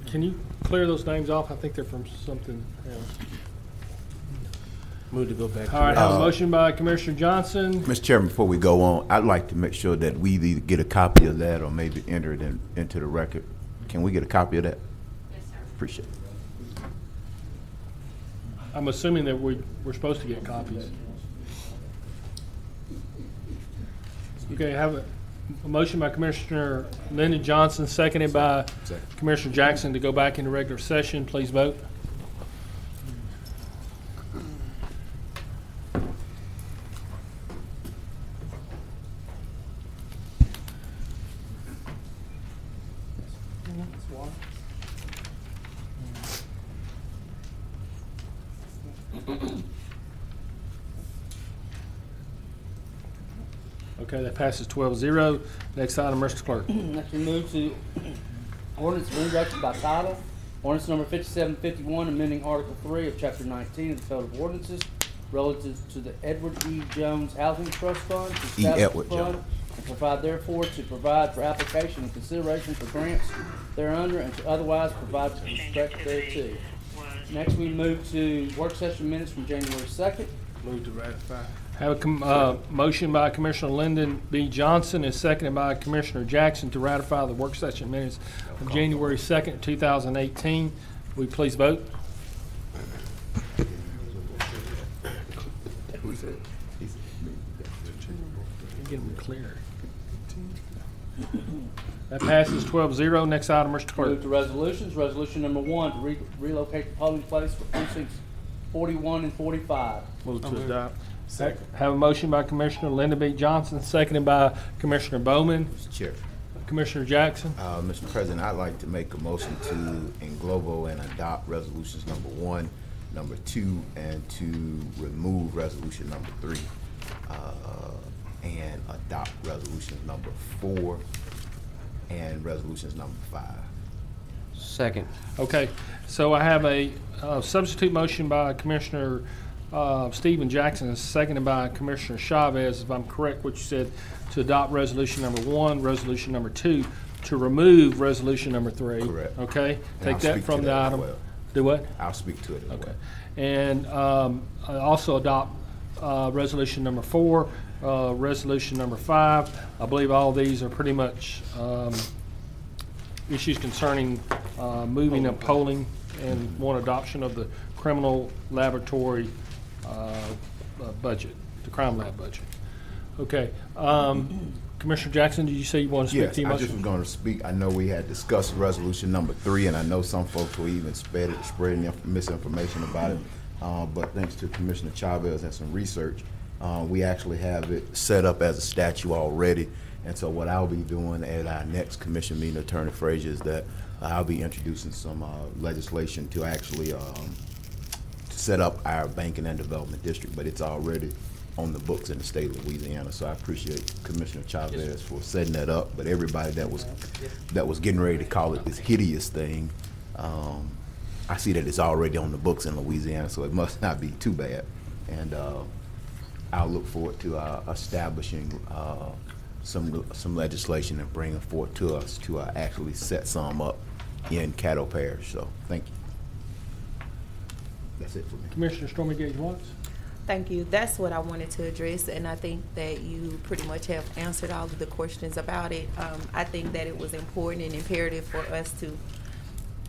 Can you clear those names off? I think they're from something else. Move to go back. All right, I have a motion by Commissioner Johnson. Mr. Chairman, before we go on, I'd like to make sure that we either get a copy of that or maybe enter it into the record. Can we get a copy of that? Yes, sir. Appreciate it. I'm assuming that we're supposed to get copies. Okay, I have a motion by Commissioner Lyndon Johnson, seconded by Commissioner Jackson to go back into regular session. Please vote. Okay, that passes 12-0. Next item, Mr. Clerk. Next we move to ordinance of introduction by title. Ordinance number 5751, amending Article 3 of Chapter 19 of the Code of Ordinances relative to the Edward E. Jones Housing Trust Fund to establish Edward the fund Jones. and provide therefore to provide for application and consideration for grants thereunder and to otherwise provide with respect thereto. Next we move to work session minutes from January 2nd. Move to ratify. Have a motion by Commissioner Lyndon B. Johnson and seconded by Commissioner Jackson to ratify the work session minutes of January 2nd, 2018. Will you please vote? Get them clear. That passes 12-0. Next item, Mr. Clerk. Move to resolutions. Resolution number 1 to relocate the polling place for precincts 41 and 45. Move to adopt. Have a motion by Commissioner Lyndon B. Johnson, seconded by Commissioner Bowman. Mr. Chair. Commissioner Jackson. Mr. President, I'd like to make a motion to englobo and adopt resolutions number 1, number 2, and to remove resolution number 3, and adopt resolutions number 4 and resolutions number 5. Second. Okay, so I have a substitute motion by Commissioner Stephen Jackson, seconded by Commissioner Chavez, if I'm correct, what you said, to adopt resolution number 1, resolution number 2, to remove resolution number 3. Correct. Okay, And take I'll that speak from to the that as item. well. Do what? I'll speak to it as Okay. well. And also adopt resolution number 4, resolution number 5. I believe all these are pretty much issues concerning moving of polling and one adoption of the criminal laboratory budget, the crime lab budget. Okay. Commissioner Jackson, did you say you want to speak Yes, to your I motion? just was going to speak. I know we had discussed resolution number 3, and I know some folks were even spreading misinformation about it. But thanks to Commissioner Chavez and some research, we actually have it set up as a statute already. And so what I'll be doing at our next commission meeting, Attorney Frazier, is that I'll be introducing some legislation to actually to set up our banking and development district, but it's already on the books in the state of Louisiana. So I appreciate Commissioner Chavez for setting that up. But everybody that was getting ready to call it this hideous thing, I see that it's already on the books in Louisiana, so it must not be too bad. And I'll look forward to establishing some legislation and bringing forth to us to actually set some up in Caddo Parish. So thank you. That's it for me. Commissioner Stormy Gage Watts. Thank you. That's what I wanted to address, and I think that you pretty much have answered all of the questions about it. I think that it was important and imperative for us to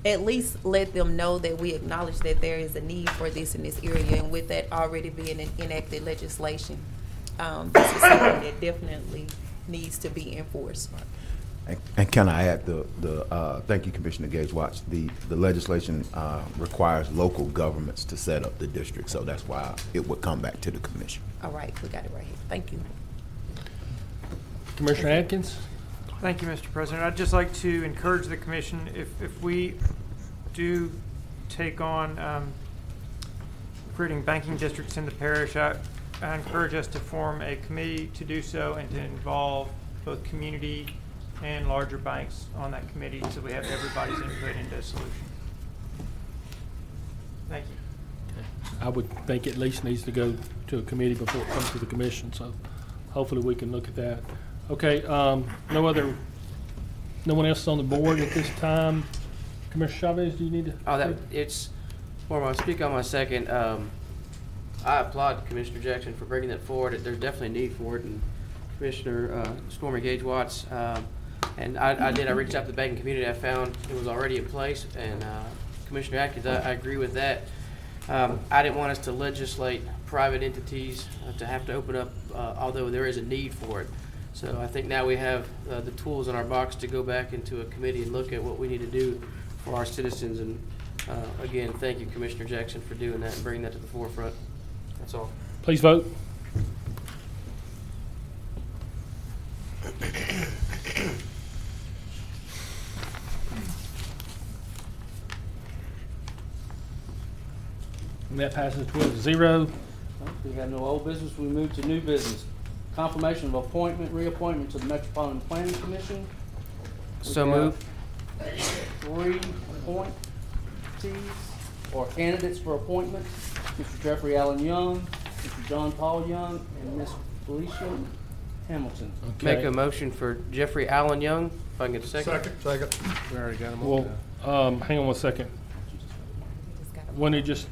at least let them know that we acknowledge that there is a need for this in this area, and with that already being an enacted legislation, this is something that definitely needs to be enforced. And can I add thank you, Commissioner Gage Watts. The legislation requires local governments to set up the district, so that's why it would come back to the commission. All right, we got it right here. Thank you. Commissioner Atkins. Thank you, Mr. President. I'd just like to encourage the commission, if we do take on creating banking districts in the parish, I encourage us to form a committee to do so and to involve both community and larger banks on that committee so we have everybody's input into a solution. Thank you. I would think at least needs to go to a committee before it comes to the commission, so hopefully we can look at that. Okay, no one else on the board at this time. Commissioner Chavez, do you need to? I'll speak on my second. I applaud Commissioner Jackson for bringing that forward. There's definitely a need for it, and Commissioner Stormy Gage Watts, and I reached out to the banking community. I found it was already in place, and Commissioner Atkins, I agree with that. I didn't want us to legislate private entities to have to open up, although there is a need for it. So I think now we have the tools in our box to go back into a committee and look at what we need to do for our citizens. And again, thank you, Commissioner Jackson, for doing that and bringing that to the forefront. That's all. Please vote. And that passes 12-0. We have no old business. We move to new business. Confirmation of appointment, reappointment to the Metropolitan Planning Commission. So We have moved. 3 appointees or candidates for appointment. Mr. Jeffrey Allen Young, Mr. John Paul Young, and Ms. Felicia Hamilton. Make a motion for Jeffrey Allen Young, if I can get a second. Second. We already got them Well, on hang on one second. When it just,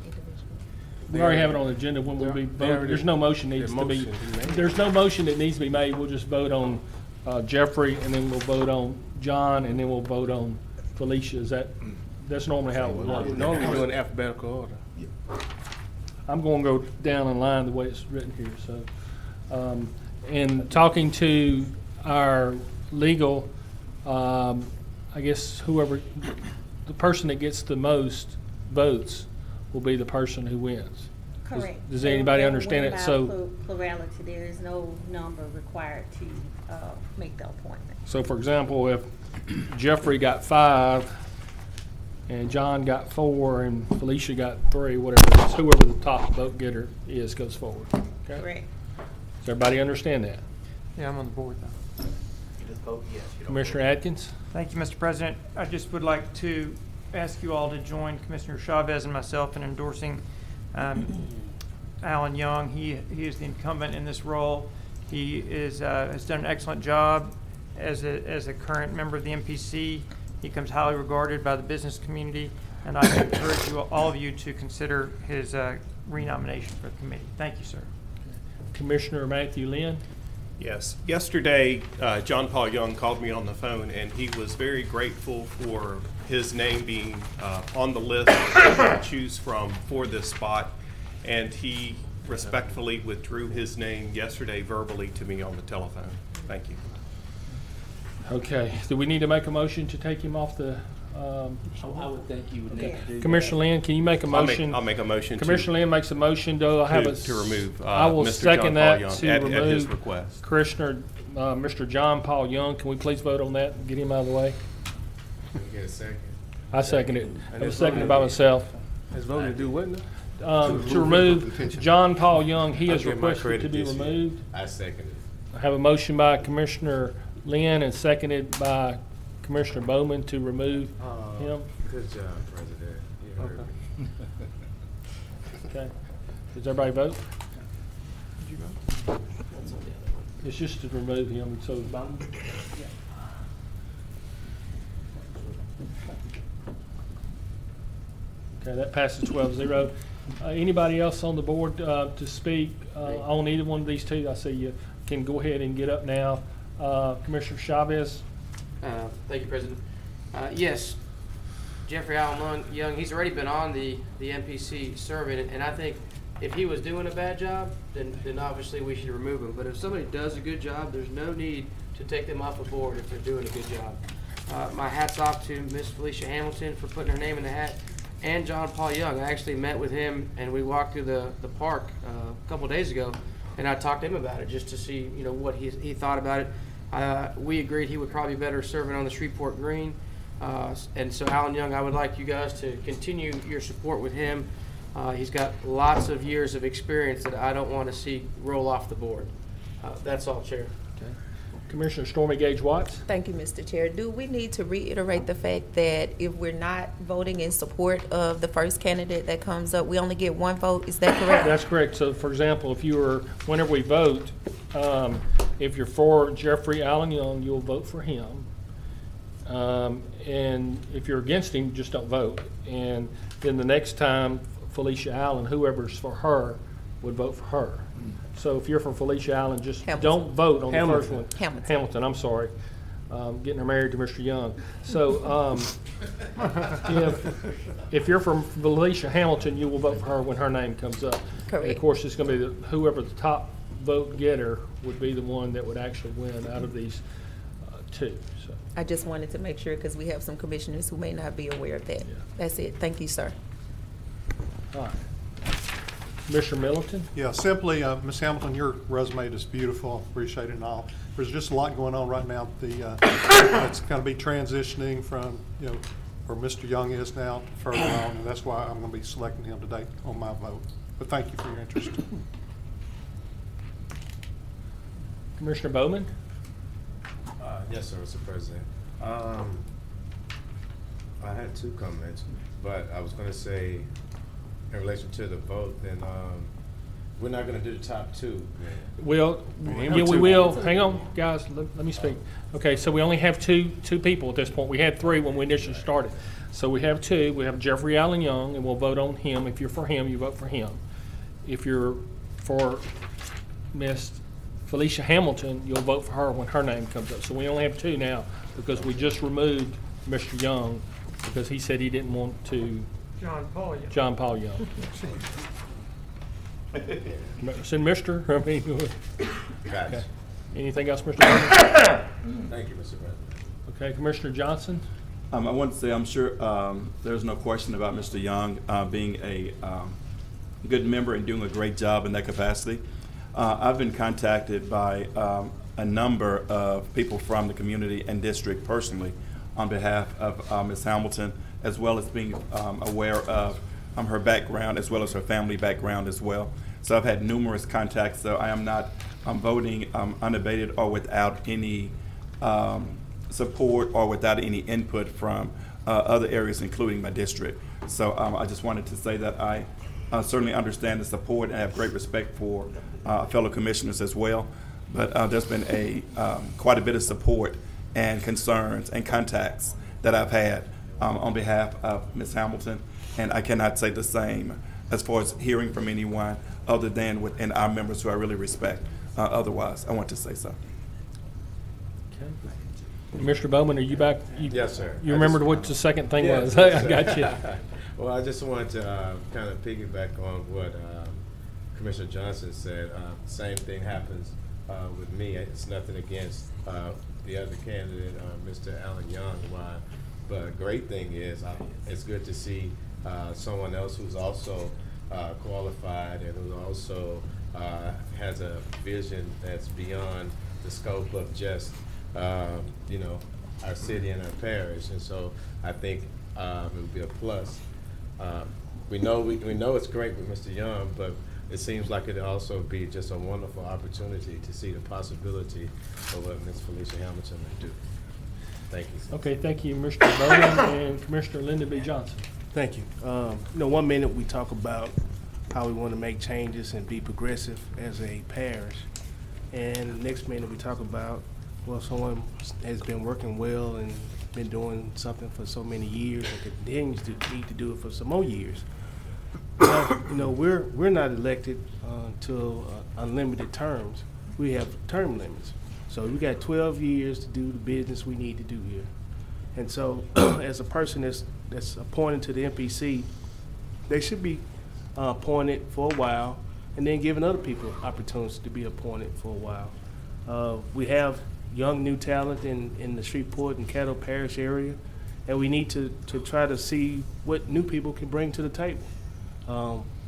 we already have it on the agenda when we'll be voting. There's no motion needs to be, there's no motion that needs to be made. We'll just vote on Jeffrey, and then we'll vote on John, and then we'll vote on Felicia. That's normally how it would work. Normally we're doing alphabetical order. I'm going to go down in line the way it's written here, so. In talking to our legal, I guess whoever, the person that gets the most votes will be the person who wins. Correct. Does anybody They'll understand win it? by So, plurality, there is no number required to make the appointment. so for example, if Jeffrey got 5 and John got 4 and Felicia got 3, whatever it is, whoever the top vote getter is goes forward. Okay? Correct. Does everybody understand that? Yeah, I'm on the board though. Just vote yes. You don't Commissioner Atkins? Thank you, Mr. President. I just would like to ask you all to join Commissioner Chavez and myself in endorsing Alan Young. He is the incumbent in this role. He has done an excellent job as a current member of the MPC. He comes highly regarded by the business community, and I encourage all of you to consider his renomination for the committee. Thank you, sir. Commissioner Matthew Lynn? Yes. Yesterday, John Paul Young called me on the phone, and he was very grateful for his name being on the list to choose from for this spot. And he respectfully withdrew his name yesterday verbally to me on the telephone. Thank you. Okay. Do we need to make a motion to take him off the? I would think you would need to do that. Commissioner Lynn, can you make a motion? I'll make a motion Commissioner Lynn makes a motion. Do I have a? to remove I will Mr. second John that Paul Young to at remove his request. Commissioner, Mr. John Paul Young. Can we please vote on that and get him out of the way? Get a second. I second it. I was seconded by myself. It's voting to do what now? To remove John Paul Young. He I'll is give my requested to credit be this year. removed. I second it. I have a motion by Commissioner Lynn and seconded by Commissioner Bowman to remove him. Good job, President. You heard me. Okay. Does everybody vote? It's just to remove him, so Bowman? Okay, that passes 12-0. Anybody else on the board to speak on either one of these two? I see you can go ahead and get up now. Commissioner Chavez? Thank you, President. Yes, Jeffrey Allen Young, he's already been on the MPC serving, and I think if he was doing a bad job, then obviously we should remove him. But if somebody does a good job, there's no need to take them off the board if they're doing a good job. My hat's off to Miss Felicia Hamilton for putting her name in the hat, and John Paul Young. I actually met with him, and we walked through the park a couple days ago, and I talked to him about it just to see what he thought about it. We agreed he would probably be better serving on the Shreveport Green. And so Alan Young, I would like you guys to continue your support with him. He's got lots of years of experience that I don't want to see roll off the board. That's all, Chair. Okay. Commissioner Stormy Gage Watts? Thank you, Mr. Chair. Do we need to reiterate the fact that if we're not voting in support of the first candidate that comes up, we only get 1 vote? Is that correct? That's correct. So, for example, if you were, whenever we vote, if you're for Jeffrey Allen Young, you'll vote for him. And if you're against him, just don't vote. And then the next time, Felicia Allen, whoever's for her, would vote for her. So if you're for Felicia Allen, just Hamilton. don't vote on the first one. Hamilton. I'm sorry. Getting her married to Mr. Young. So if you're from Felicia Hamilton, you will vote for her when her name comes up. Correct. And of course, it's going to be whoever the top vote getter would be the one that would actually win out of these two. So. I just wanted to make sure because we have some commissioners who may not be aware of that. Yeah. That's it. Thank you, sir. All right. Commissioner Middleton? Yeah, simply, Ms. Hamilton, your resume is beautiful. Appreciate it and all. There's just a lot going on right now. It's going to be transitioning from, where Mr. Young is now to further on, and that's why I'm going to be selecting him today on my vote. But thank you for your interest. Commissioner Bowman? Yes, sir, Mr. President. I had two comments, but I was going to say, in relation to the vote, then we're not going to do the top two. Well, yeah, we will. Hang on, guys, let me speak. Okay, so we only have two people at this point. We had three when we initially started. So we have two. We have Jeffrey Allen Young, and we'll vote on him. If you're for him, you vote for him. If you're for Miss Felicia Hamilton, you'll vote for her when her name comes up. So we only have two now because we just removed Mr. Young because he said he didn't want to. John Paul Young. John Paul Young. Said Mr. I mean, Gotcha. okay. Anything else, Mr. Bowman? Thank you, Mr. President. Okay, Commissioner Johnson. I want to say I'm sure there's no question about Mr. Young being a good member and doing a great job in that capacity. I've been contacted by a number of people from the community and district personally on behalf of Ms. Hamilton, as well as being aware of her background as well as her family background as well. So I've had numerous contacts, so I am not voting unabated or without any support or without any input from other areas, including my district. So I just wanted to say that I certainly understand the support and have great respect for fellow commissioners as well. But there's been quite a bit of support and concerns and contacts that I've had on behalf of Ms. Hamilton, and I cannot say the same as far as hearing from anyone other than within our members who I really respect. Otherwise, I want to say so. Okay. Mr. Bowman, are you back? Yes, sir. You remembered what the second thing was? Yes, I got you. Well, I just wanted to kind of piggyback on what Commissioner Johnson said. Same thing happens with me. It's nothing against the other candidate, Mr. Allen Young. But a great thing is it's good to see someone else who's also qualified and who also has a vision that's beyond the scope of just our city and our parish. And so I think it would be a plus. We know it's great with Mr. Young, but it seems like it'd also be just a wonderful opportunity to see the possibility of what Ms. Felicia Hamilton may do. Thank you, sir. Okay, thank you, Mr. Bowman and Commissioner Linda B. Johnson. Thank you. 1 minute we talk about how we want to make changes and be progressive as a parish. And the next minute we talk about, well, someone has been working well and been doing something for so many years and continues to need to do it for some more years. We're not elected to unlimited terms. We have term limits. So we got 12 years to do the business we need to do here. And so as a person that's appointed to the MPC, they should be appointed for a while and then giving other people opportunities to be appointed for a while. We have young new talent in the Shreveport and Caddo Parish area, and we need to try to see what new people can bring to the table.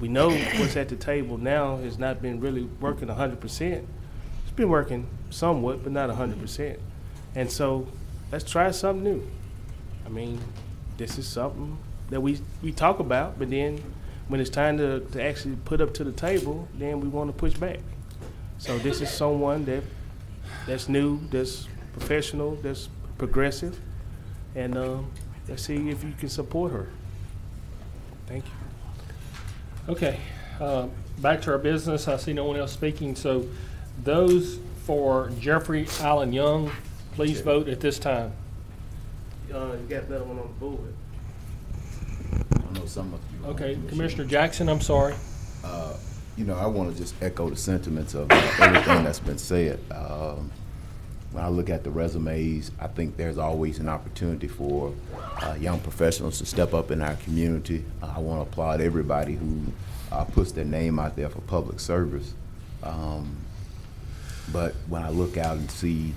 We know what's at the table now has not been really working 100%. It's been working somewhat, but not 100%. And so let's try something new. I mean, this is something that we talk about, but then when it's time to actually put up to the table, then we want to push back. So this is someone that's new, that's professional, that's progressive, and let's see if you can support her. Thank you. Okay, back to our business. I see no one else speaking, so those for Jeffrey Allen Young, please vote at this time. You got another one on the board. I know some of you. Okay, Commissioner Jackson, I'm sorry. I want to just echo the sentiments of everything that's been said. When I look at the resumes, I think there's always an opportunity for young professionals to step up in our community. I want to applaud everybody who puts their name out there for public service. But when I look out and see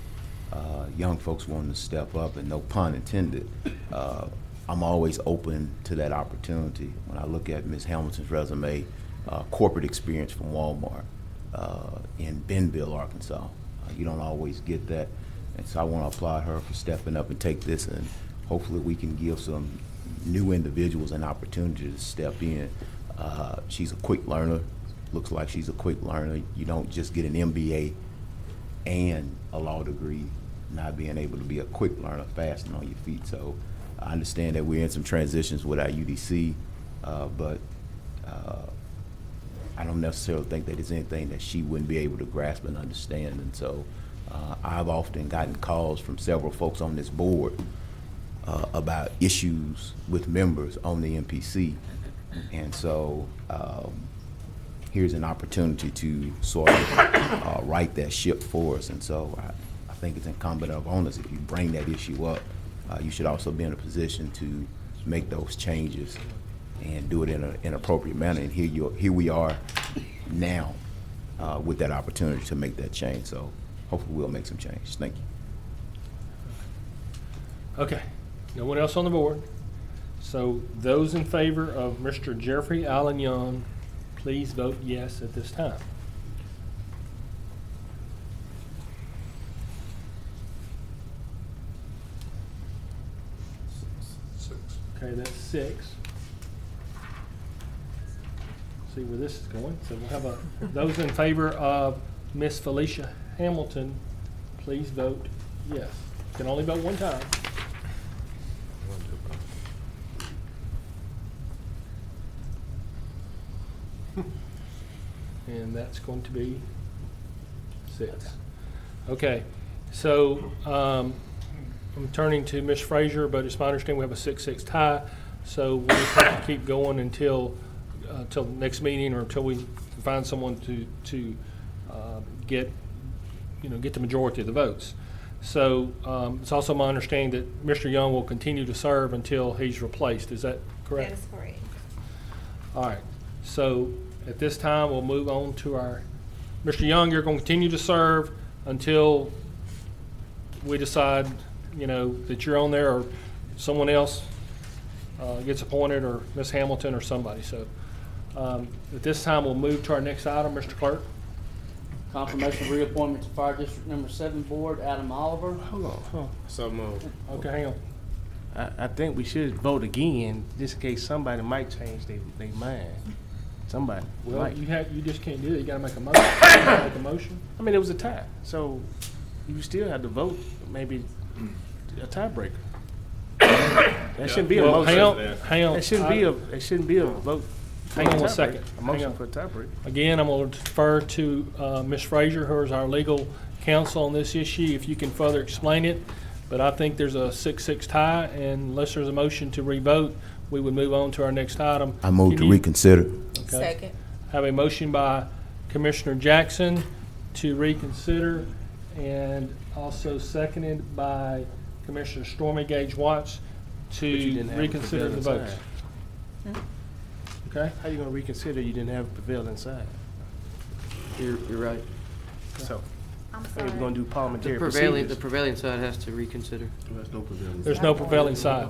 young folks wanting to step up, and no pun intended, I'm always open to that opportunity. When I look at Ms. Hamilton's resume, corporate experience from Walmart in Benville, Arkansas. You don't always get that. And so I want to applaud her for stepping up and take this, and hopefully we can give some new individuals an opportunity to step in. She's a quick learner. Looks like she's a quick learner. You don't just get an MBA and a law degree, not being able to be a quick learner, fast and on your feet. So I understand that we're in some transitions with our UDC, but I don't necessarily think that there's anything that she wouldn't be able to grasp and understand. And so I've often gotten calls from several folks on this board about issues with members on the MPC. And so here's an opportunity to sort of right that ship for us. And so I think it's incumbent upon us, if you bring that issue up, you should also be in a position to make those changes and do it in an appropriate manner. And here we are now with that opportunity to make that change. So hopefully we'll make some change. Thank you. Okay, no one else on the board. So those in favor of Mr. Jeffrey Allen Young, please vote yes at this time. Okay, that's 6. See where this is going. So we'll have those in favor of Miss Felicia Hamilton, please vote yes. You can only vote one time. And that's going to be 6. Okay, so I'm turning to Ms. Frazier, but it's my understanding we have a 6-6 tie, so we'll just have to keep going until the next meeting, or until we find someone to get the majority of the votes. So it's also my understanding that Mr. Young will continue to serve until he's replaced. Is that correct? That is correct. All right. So at this time, we'll move on to our, Mr. Young, you're going to continue to serve until we decide, that you're on there, or someone else gets appointed, or Ms. Hamilton or somebody. So at this time, we'll move to our next item, Mr. Clerk. Confirmation of reappointment to Fire District Number 7 Board, Adam Oliver. Hold on. So moved. Okay, hang on. I think we should vote again, just in case somebody might change their mind. Somebody. Well, might. you just can't do it. You got to make a motion. You gotta make a motion. I mean, it was a tie, so you still have to vote. Maybe a tiebreaker. That shouldn't be a Well, motion. hang on. It shouldn't be a vote. Hang on 1 second. A motion for a tiebreaker. Again, I'm going to defer to Ms. Frazier, who is our legal counsel on this issue, if you can further explain it. But I think there's a 6-6 tie, and unless there's a motion to revote, we would move on to our next item. I move to reconsider. Okay. Second. Have a motion by Commissioner Jackson to reconsider, and also seconded by Commissioner Stormy Gage Watts But you to didn't have a reconsider the prevailing votes. side. Okay? How you gonna reconsider? You didn't have a prevailing side. You're right. So, I'm we're sorry. gonna do parliamentary The procedures. prevailing side has to reconsider. There's no prevailing. There's no prevailing side.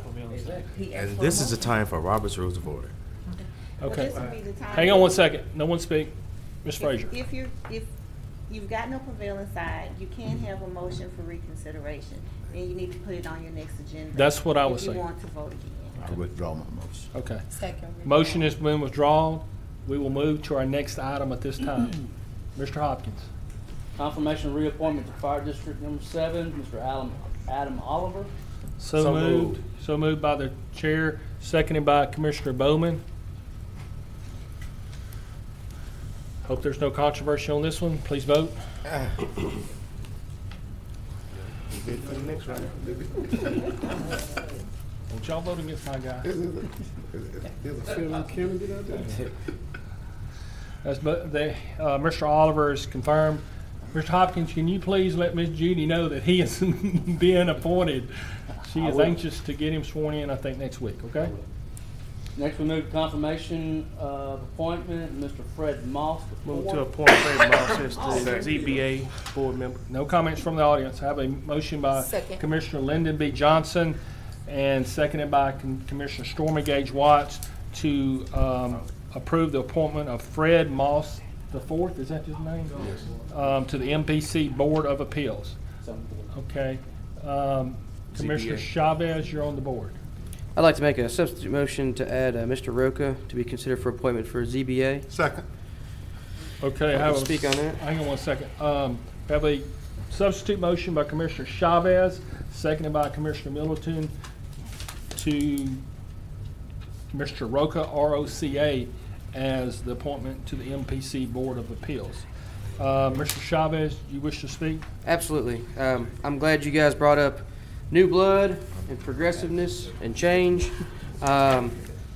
And this is the time for Robert's Rules of Order. Okay. This would be the time. Hang on 1 second. No one speak. Ms. Frazier. If you've got no prevailing side, you can have a motion for reconsideration, and you need to put it on your next agenda. That's what I was If you saying. want to vote again. I withdraw my motion. Okay. Second. Motion has been withdrawn. We will move to our next item at this time. Mr. Hopkins. Confirmation of reappointment to Fire District Number 7, Mr. Adam Oliver. So moved. So moved by the chair, seconded by Commissioner Bowman. Hope there's no controversy on this one. Please vote. Good for the next round. Don't y'all vote against my guy. There's a film Kennedy out there. Mr. Oliver is confirmed. Mr. Hopkins, can you please let Ms. Judy know that he is being appointed? She is anxious to get him sworn in, I think, next week, okay? Next, we move to confirmation of appointment, Mr. Fred Moss. Move to appoint Fred Moss as the ZBA board member. No comments from the audience. I have a motion by Second. Commissioner Lyndon B. Johnson and seconded by Commissioner Stormy Gage Watts to approve the appointment of Fred Moss IV, is that his name? Yes. To the MPC Board of Appeals. Okay. Commissioner Chavez, you're on the board. I'd like to make a substitute motion to add Mr. Roca to be considered for appointment for ZBA. Second. Okay, I'll speak on that. Hang on 1 second. Have a substitute motion by Commissioner Chavez, seconded by Commissioner Middleton, to Mr. Roca, R-O-C-A, as the appointment to the MPC Board of Appeals. Mr. Chavez, you wish to speak? Absolutely. I'm glad you guys brought up new blood and progressiveness and change.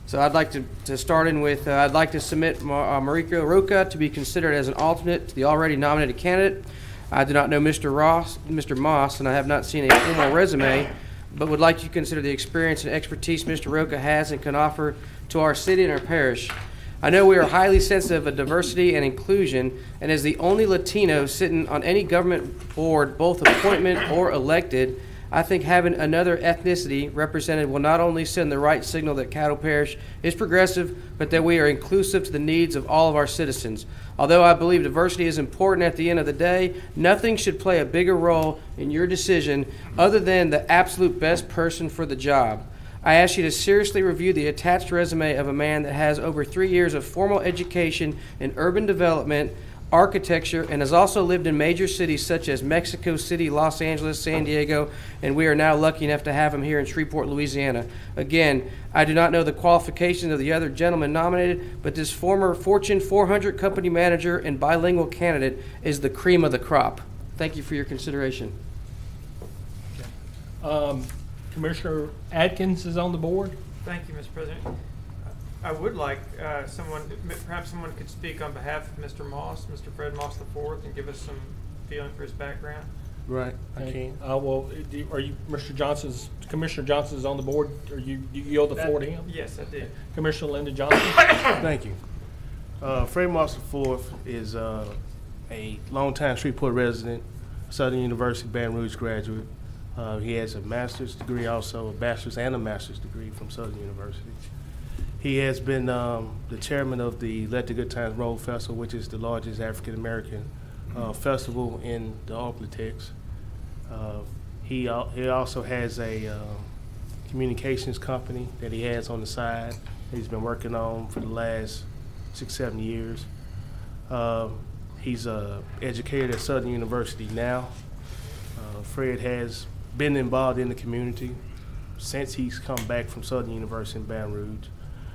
So I'd like to start in with, I'd like to submit Mariko Roca to be considered as an alternate to the already nominated candidate. I do not know Mr. Moss, and I have not seen a formal resume, but would like to consider the experience and expertise Mr. Roca has and can offer to our city and our parish. I know we are highly sensitive of diversity and inclusion, and as the only Latino sitting on any government board, both appointment or elected, I think having another ethnicity represented will not only send the right signal that Caddo Parish is progressive, but that we are inclusive to the needs of all of our citizens. Although I believe diversity is important at the end of the day, nothing should play a bigger role in your decision other than the absolute best person for the job. I ask you to seriously review the attached resume of a man that has over 3 years of formal education in urban development, architecture, and has also lived in major cities such as Mexico City, Los Angeles, San Diego, and we are now lucky enough to have him here in Shreveport, Louisiana. Again, I do not know the qualifications of the other gentleman nominated, but this former Fortune 400 company manager and bilingual candidate is the cream of the crop. Thank you for your consideration. Commissioner Atkins is on the board. Thank you, Mr. President. I would like perhaps someone could speak on behalf of Mr. Moss, Mr. Fred Moss IV, and give us some feeling for his background. Right, I can. Well, are you, Commissioner Johnson is on the board, or you yield the floor to him? Yes, I did. Commissioner Linda Johnson. Thank you. Fred Moss IV is a longtime Shreveport resident, Southern University, Baton Rouge graduate. He has a master's degree, also a bachelor's and a master's degree from Southern University. He has been the chairman of the Let the Good Times Roll Festival, which is the largest African-American festival in the Arklatex. He also has a communications company that he has on the side that he's been working on for the last 6-7 years. He's educated at Southern University now. Fred has been involved in the community since he's come back from Southern University in Baton Rouge.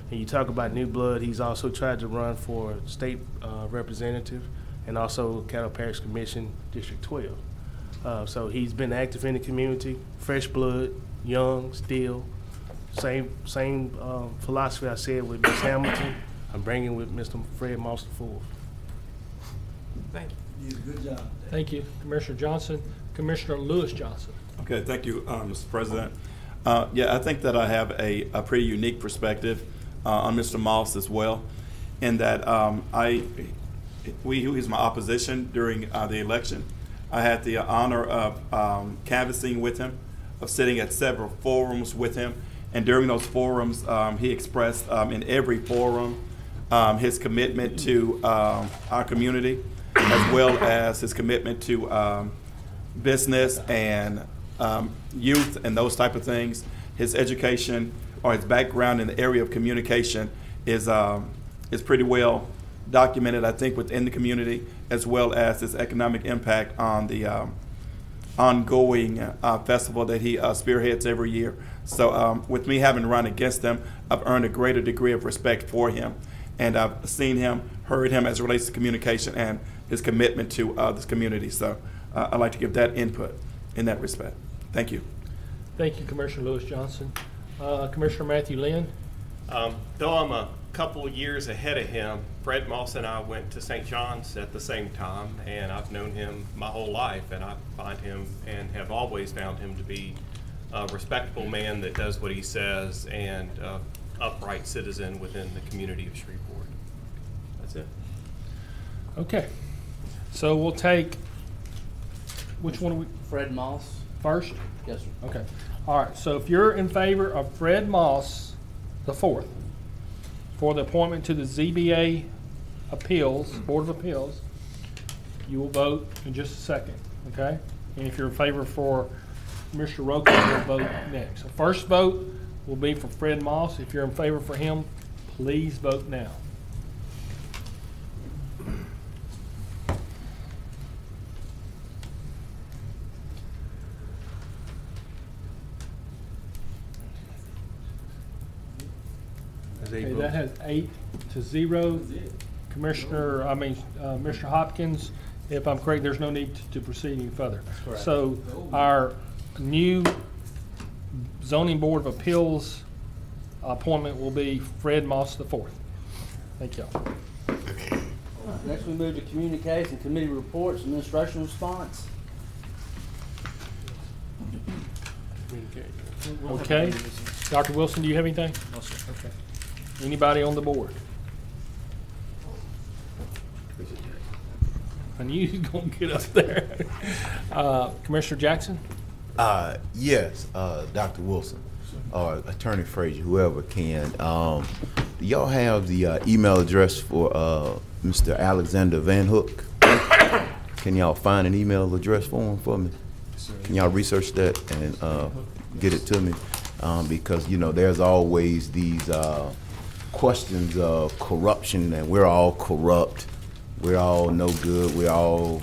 And you talk about new blood, he's also tried to run for state representative and also Caddo Parish Commission District 12. So he's been active in the community, fresh blood, young, still. Same philosophy I said with Ms. Hamilton, I'm bringing with Mr. Fred Moss IV. Thank you. Good job. Thank you, Commissioner Johnson. Commissioner Lewis Johnson. Okay, thank you, Mr. President. Yeah, I think that I have a pretty unique perspective on Mr. Moss as well, in that he was my opposition during the election. I had the honor of canvassing with him, of sitting at several forums with him, and during those forums, he expressed in every forum his commitment to our community, as well as his commitment to business and youth and those type of things. His education or his background in the area of communication is pretty well documented, I think, within the community, as well as his economic impact on the ongoing festival that he spearheads every year. So with me having run against him, I've earned a greater degree of respect for him. And I've seen him, heard him as it relates to communication and his commitment to this community. So I'd like to give that input in that respect. Thank you. Thank you, Commissioner Lewis Johnson. Commissioner Matthew Lynn. Though I'm a couple of years ahead of him, Fred Moss and I went to St. John's at the same time, and I've known him my whole life, and I find him and have always found him to be a respectable man that does what he says and upright citizen within the community of Shreveport. That's it. Okay. So we'll take, which one are we? Fred Moss. First? Yes, sir. Okay. All right. So if you're in favor of Fred Moss IV for the appointment to the ZBA Appeals, Board of Appeals, you will vote in just a second. Okay? And if you're in favor for Mr. Roca, you'll vote next. So first vote will be for Fred Moss. If you're in favor for him, please vote now. Okay, that has 8-0. Mr. Hopkins, if I'm correct, there's no need to proceed any further. correct. So our new zoning board of appeals appointment will be Fred Moss IV. Thank y'all. Next, we move to communication, committee reports, administration response. Okay. Dr. Wilson, do you have anything? No, sir. Okay. Anybody on the board? I knew you was going to get up there. Commissioner Jackson? Yes, Dr. Wilson, or Attorney Frazier, whoever can. Do y'all have the email address for Mr. Alexander Van Hook? Can y'all find an email address for him for me? Can y'all research that and get it to me? Because, you know, there's always these questions of corruption, and we're all corrupt. We're all no good. We're all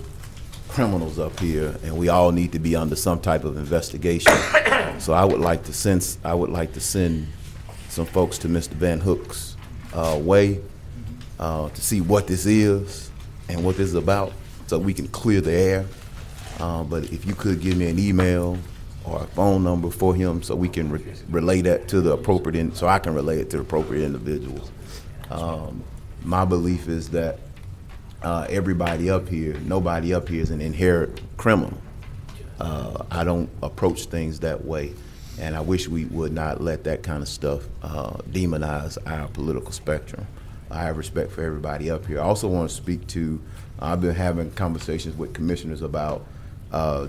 criminals up here, and we all need to be under some type of investigation. So I would like to send some folks to Mr. Van Hook's way to see what this is and what this is about, so we can clear the air. But if you could give me an email or a phone number for him, so we can relay that to the appropriate, so I can relay it to the appropriate individuals. My belief is that everybody up here, nobody up here is an inherent criminal. I don't approach things that way, and I wish we would not let that kind of stuff demonize our political spectrum. I have respect for everybody up here. I also want to speak to, I've been having conversations with commissioners about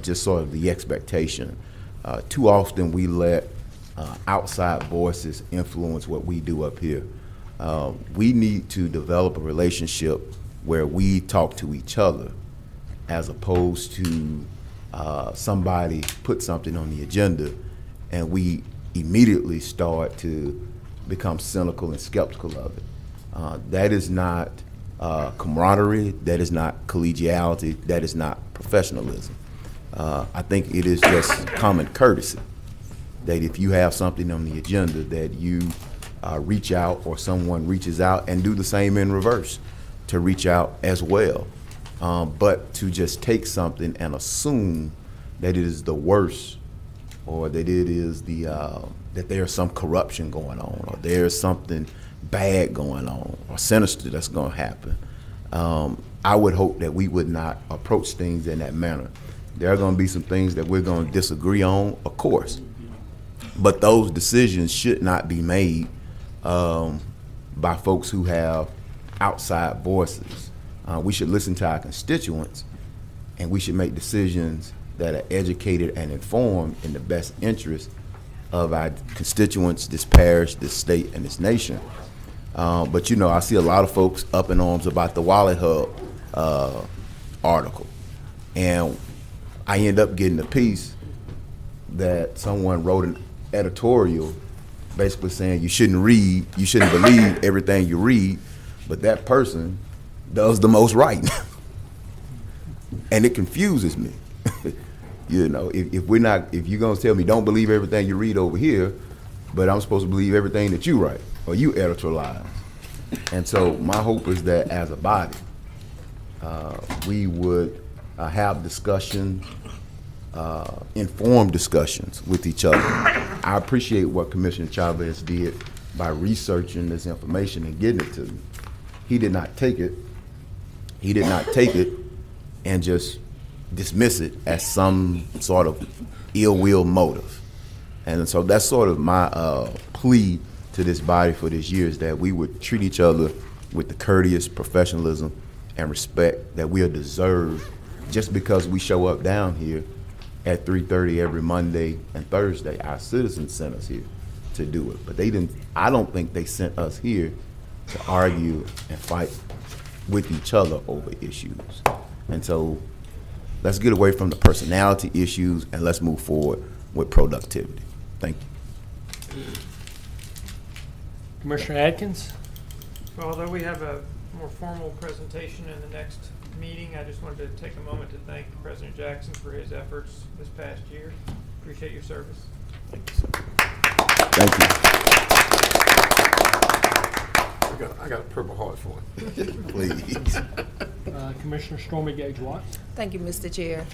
just sort of the expectation. Too often we let outside voices influence what we do up here. We need to develop a relationship where we talk to each other, as opposed to somebody put something on the agenda and we immediately start to become cynical and skeptical of it. That is not camaraderie, that is not collegiality, that is not professionalism. I think it is just common courtesy that if you have something on the agenda, that you reach out, or someone reaches out, and do the same in reverse, to reach out as well. But to just take something and assume that it is the worst, or that it is that there's some corruption going on, or there's something bad going on, or sinister that's going to happen. I would hope that we would not approach things in that manner. There are going to be some things that we're going to disagree on, of course, but those decisions should not be made by folks who have outside voices. We should listen to our constituents, and we should make decisions that are educated and informed in the best interest of our constituents, this parish, this state, and this nation. But you know, I see a lot of folks up in arms about the Wallet Hub article, and I end up getting a piece that someone wrote an editorial basically saying you shouldn't believe everything you read, but that person does the most right. And it confuses me. You know, if you're gonna tell me don't believe everything you read over here, but I'm supposed to believe everything that you write or you editorialize. And so my hope is that as a body, we would have discussion, informed discussions with each other. I appreciate what Commissioner Chavez did by researching this information and getting it to me. He did not take it and just dismiss it as some sort of ill will motive. And so that's sort of my plea to this body for this year, is that we would treat each other with the courteous professionalism and respect that we are deserved, just because we show up down here at 3:30 every Monday and Thursday. Our citizens sent us here to do it, but I don't think they sent us here to argue and fight with each other over issues. And so let's get away from the personality issues and let's move forward with productivity. Thank you. Commissioner Atkins? Well, although we have a more formal presentation in the next meeting, I just wanted to take a moment to thank President Jackson for his efforts this past year. Appreciate your service. Thank you, sir. Thank you. I got a Purple Heart for him. Please. Commissioner Stormy Gage Watts. Thank you, Mr. Chair.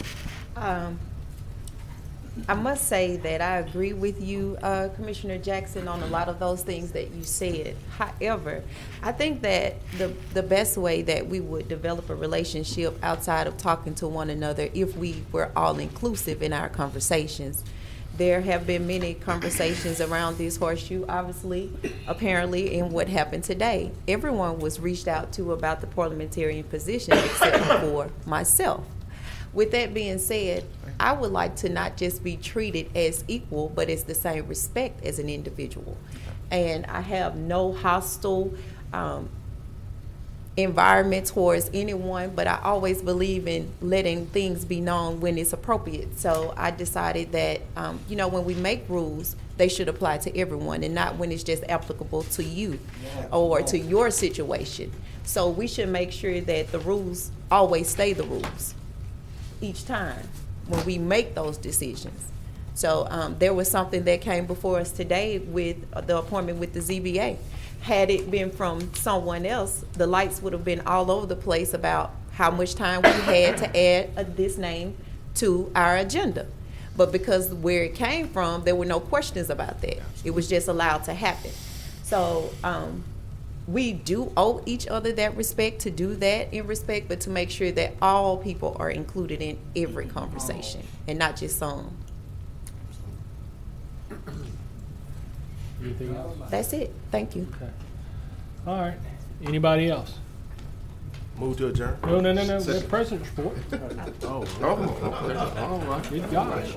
I must say that I agree with you, Commissioner Jackson, on a lot of those things that you said. However, I think that the best way that we would develop a relationship outside of talking to one another, if we were all inclusive in our conversations. There have been many conversations around this horseshoe, obviously, apparently, in what happened today. Everyone was reached out to about the parliamentarian position except for myself. With that being said, I would like to not just be treated as equal, but as the same respect as an individual. And I have no hostile environment towards anyone, but I always believe in letting things be known when it's appropriate. So I decided that, when we make rules, they should apply to everyone and not when it's just applicable to you or to your situation. So we should make sure that the rules always stay the rules each time when we make those decisions. So there was something that came before us today with the appointment with the ZBA. Had it been from someone else, the lights would have been all over the place about how much time we had to add this name to our agenda. But because where it came from, there were no questions about that. It was just allowed to happen. So we do owe each other that respect, to do that in respect, but to make sure that all people are included in every conversation and not just some. Anything else? That's it. Thank you. Okay. All right. Anybody else? Move to adjourn. No. That's President's report. Oh, Good gosh.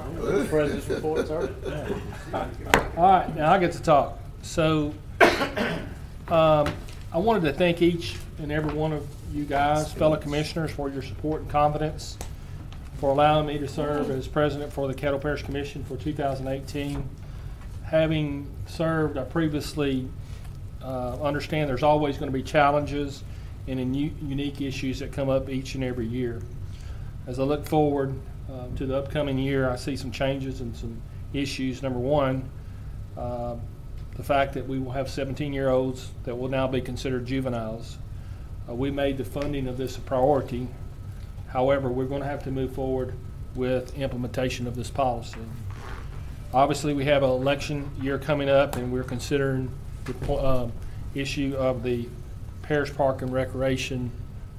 President's report, sir. All right, now I get to talk. So, I wanted to thank each and every one of you guys, fellow commissioners, for your support and confidence, for allowing me to serve as president for the Caddo Parish Commission for 2018. Having served, I previously understand there's always going to be challenges and unique issues that come up each and every year. As I look forward to the upcoming year, I see some changes and some issues. Number one, the fact that we will have 17-year-olds that will now be considered juveniles. We made the funding of this a priority. However, we're going to have to move forward with implementation of this policy. Obviously, we have an election year coming up, and we're considering the issue of the Parish Park and Recreation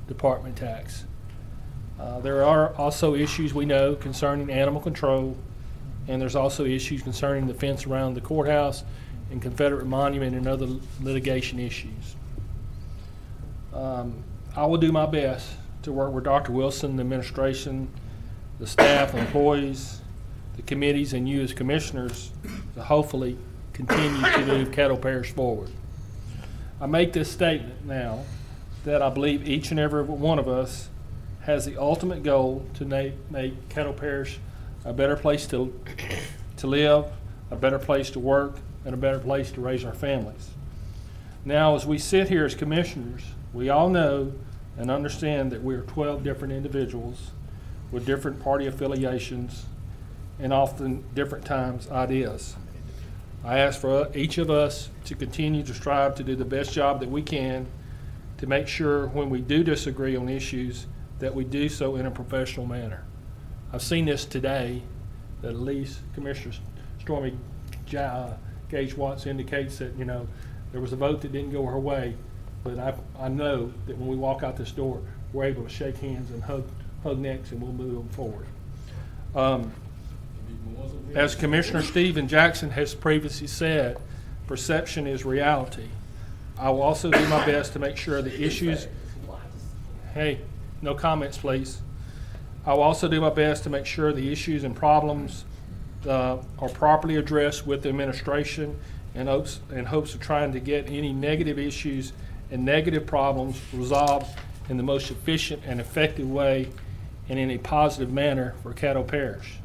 Department tax. There are also issues we know concerning animal control, and there's also issues concerning the fence around the courthouse and Confederate Monument and other litigation issues. I will do my best to work with Dr. Wilson, the administration, the staff, employees, the committees, and you as commissioners to hopefully continue to move Caddo Parish forward. I make this statement now that I believe each and every one of us has the ultimate goal to make Caddo Parish a better place to live, a better place to work, and a better place to raise our families. Now, as we sit here as commissioners, we all know and understand that we are 12 different individuals with different party affiliations and often different times ideas. I ask for each of us to continue to strive to do the best job that we can to make sure when we do disagree on issues that we do so in a professional manner. I've seen this today, that at least Commissioner Stormy Gage Watts indicates that, there was a vote that didn't go her way, but I know that when we walk out this door, we're able to shake hands and hug necks, and we'll move them forward. As Commissioner Stephen Jackson has previously said, perception is reality. I will also do my best to make sure the issues, hey, no comments please. I will also do my best to make sure the issues and problems are properly addressed with the administration in hopes of trying to get any negative issues and negative problems resolved in the most efficient and effective way and in a positive manner for Caddo Parish.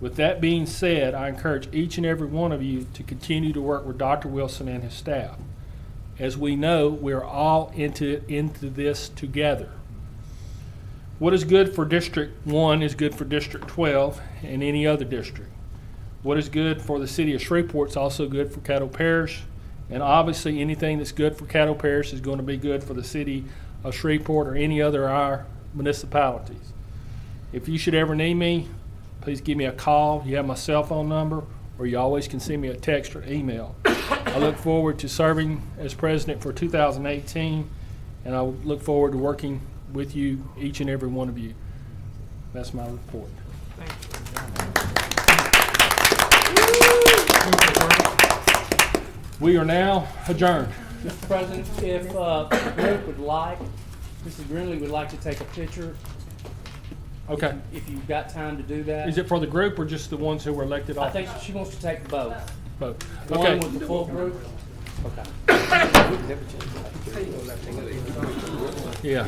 With that being said, I encourage each and every one of you to continue to work with Dr. Wilson and his staff. As we know, we're all into this together. What is good for District 1 is good for District 12 and any other district. What is good for the city of Shreveport is also good for Caddo Parish And obviously, anything that's good for Caddo Parish is going to be good for the city of Shreveport or any other of our municipalities. If you should ever need me, please give me a call. You have my cell phone number, or you always can send me a text or email. I look forward to serving as president for 2018, and I look forward to working with you, each and every one of you. That's my report. We are now adjourned. Mr. President, if the group would like, Mrs. Grinley would like to take a picture. Okay. If you've got time to do that. Is it for the group or just the ones who were elected I off? think she wants to take both. Both. One Okay. with the full group. Okay. Yeah.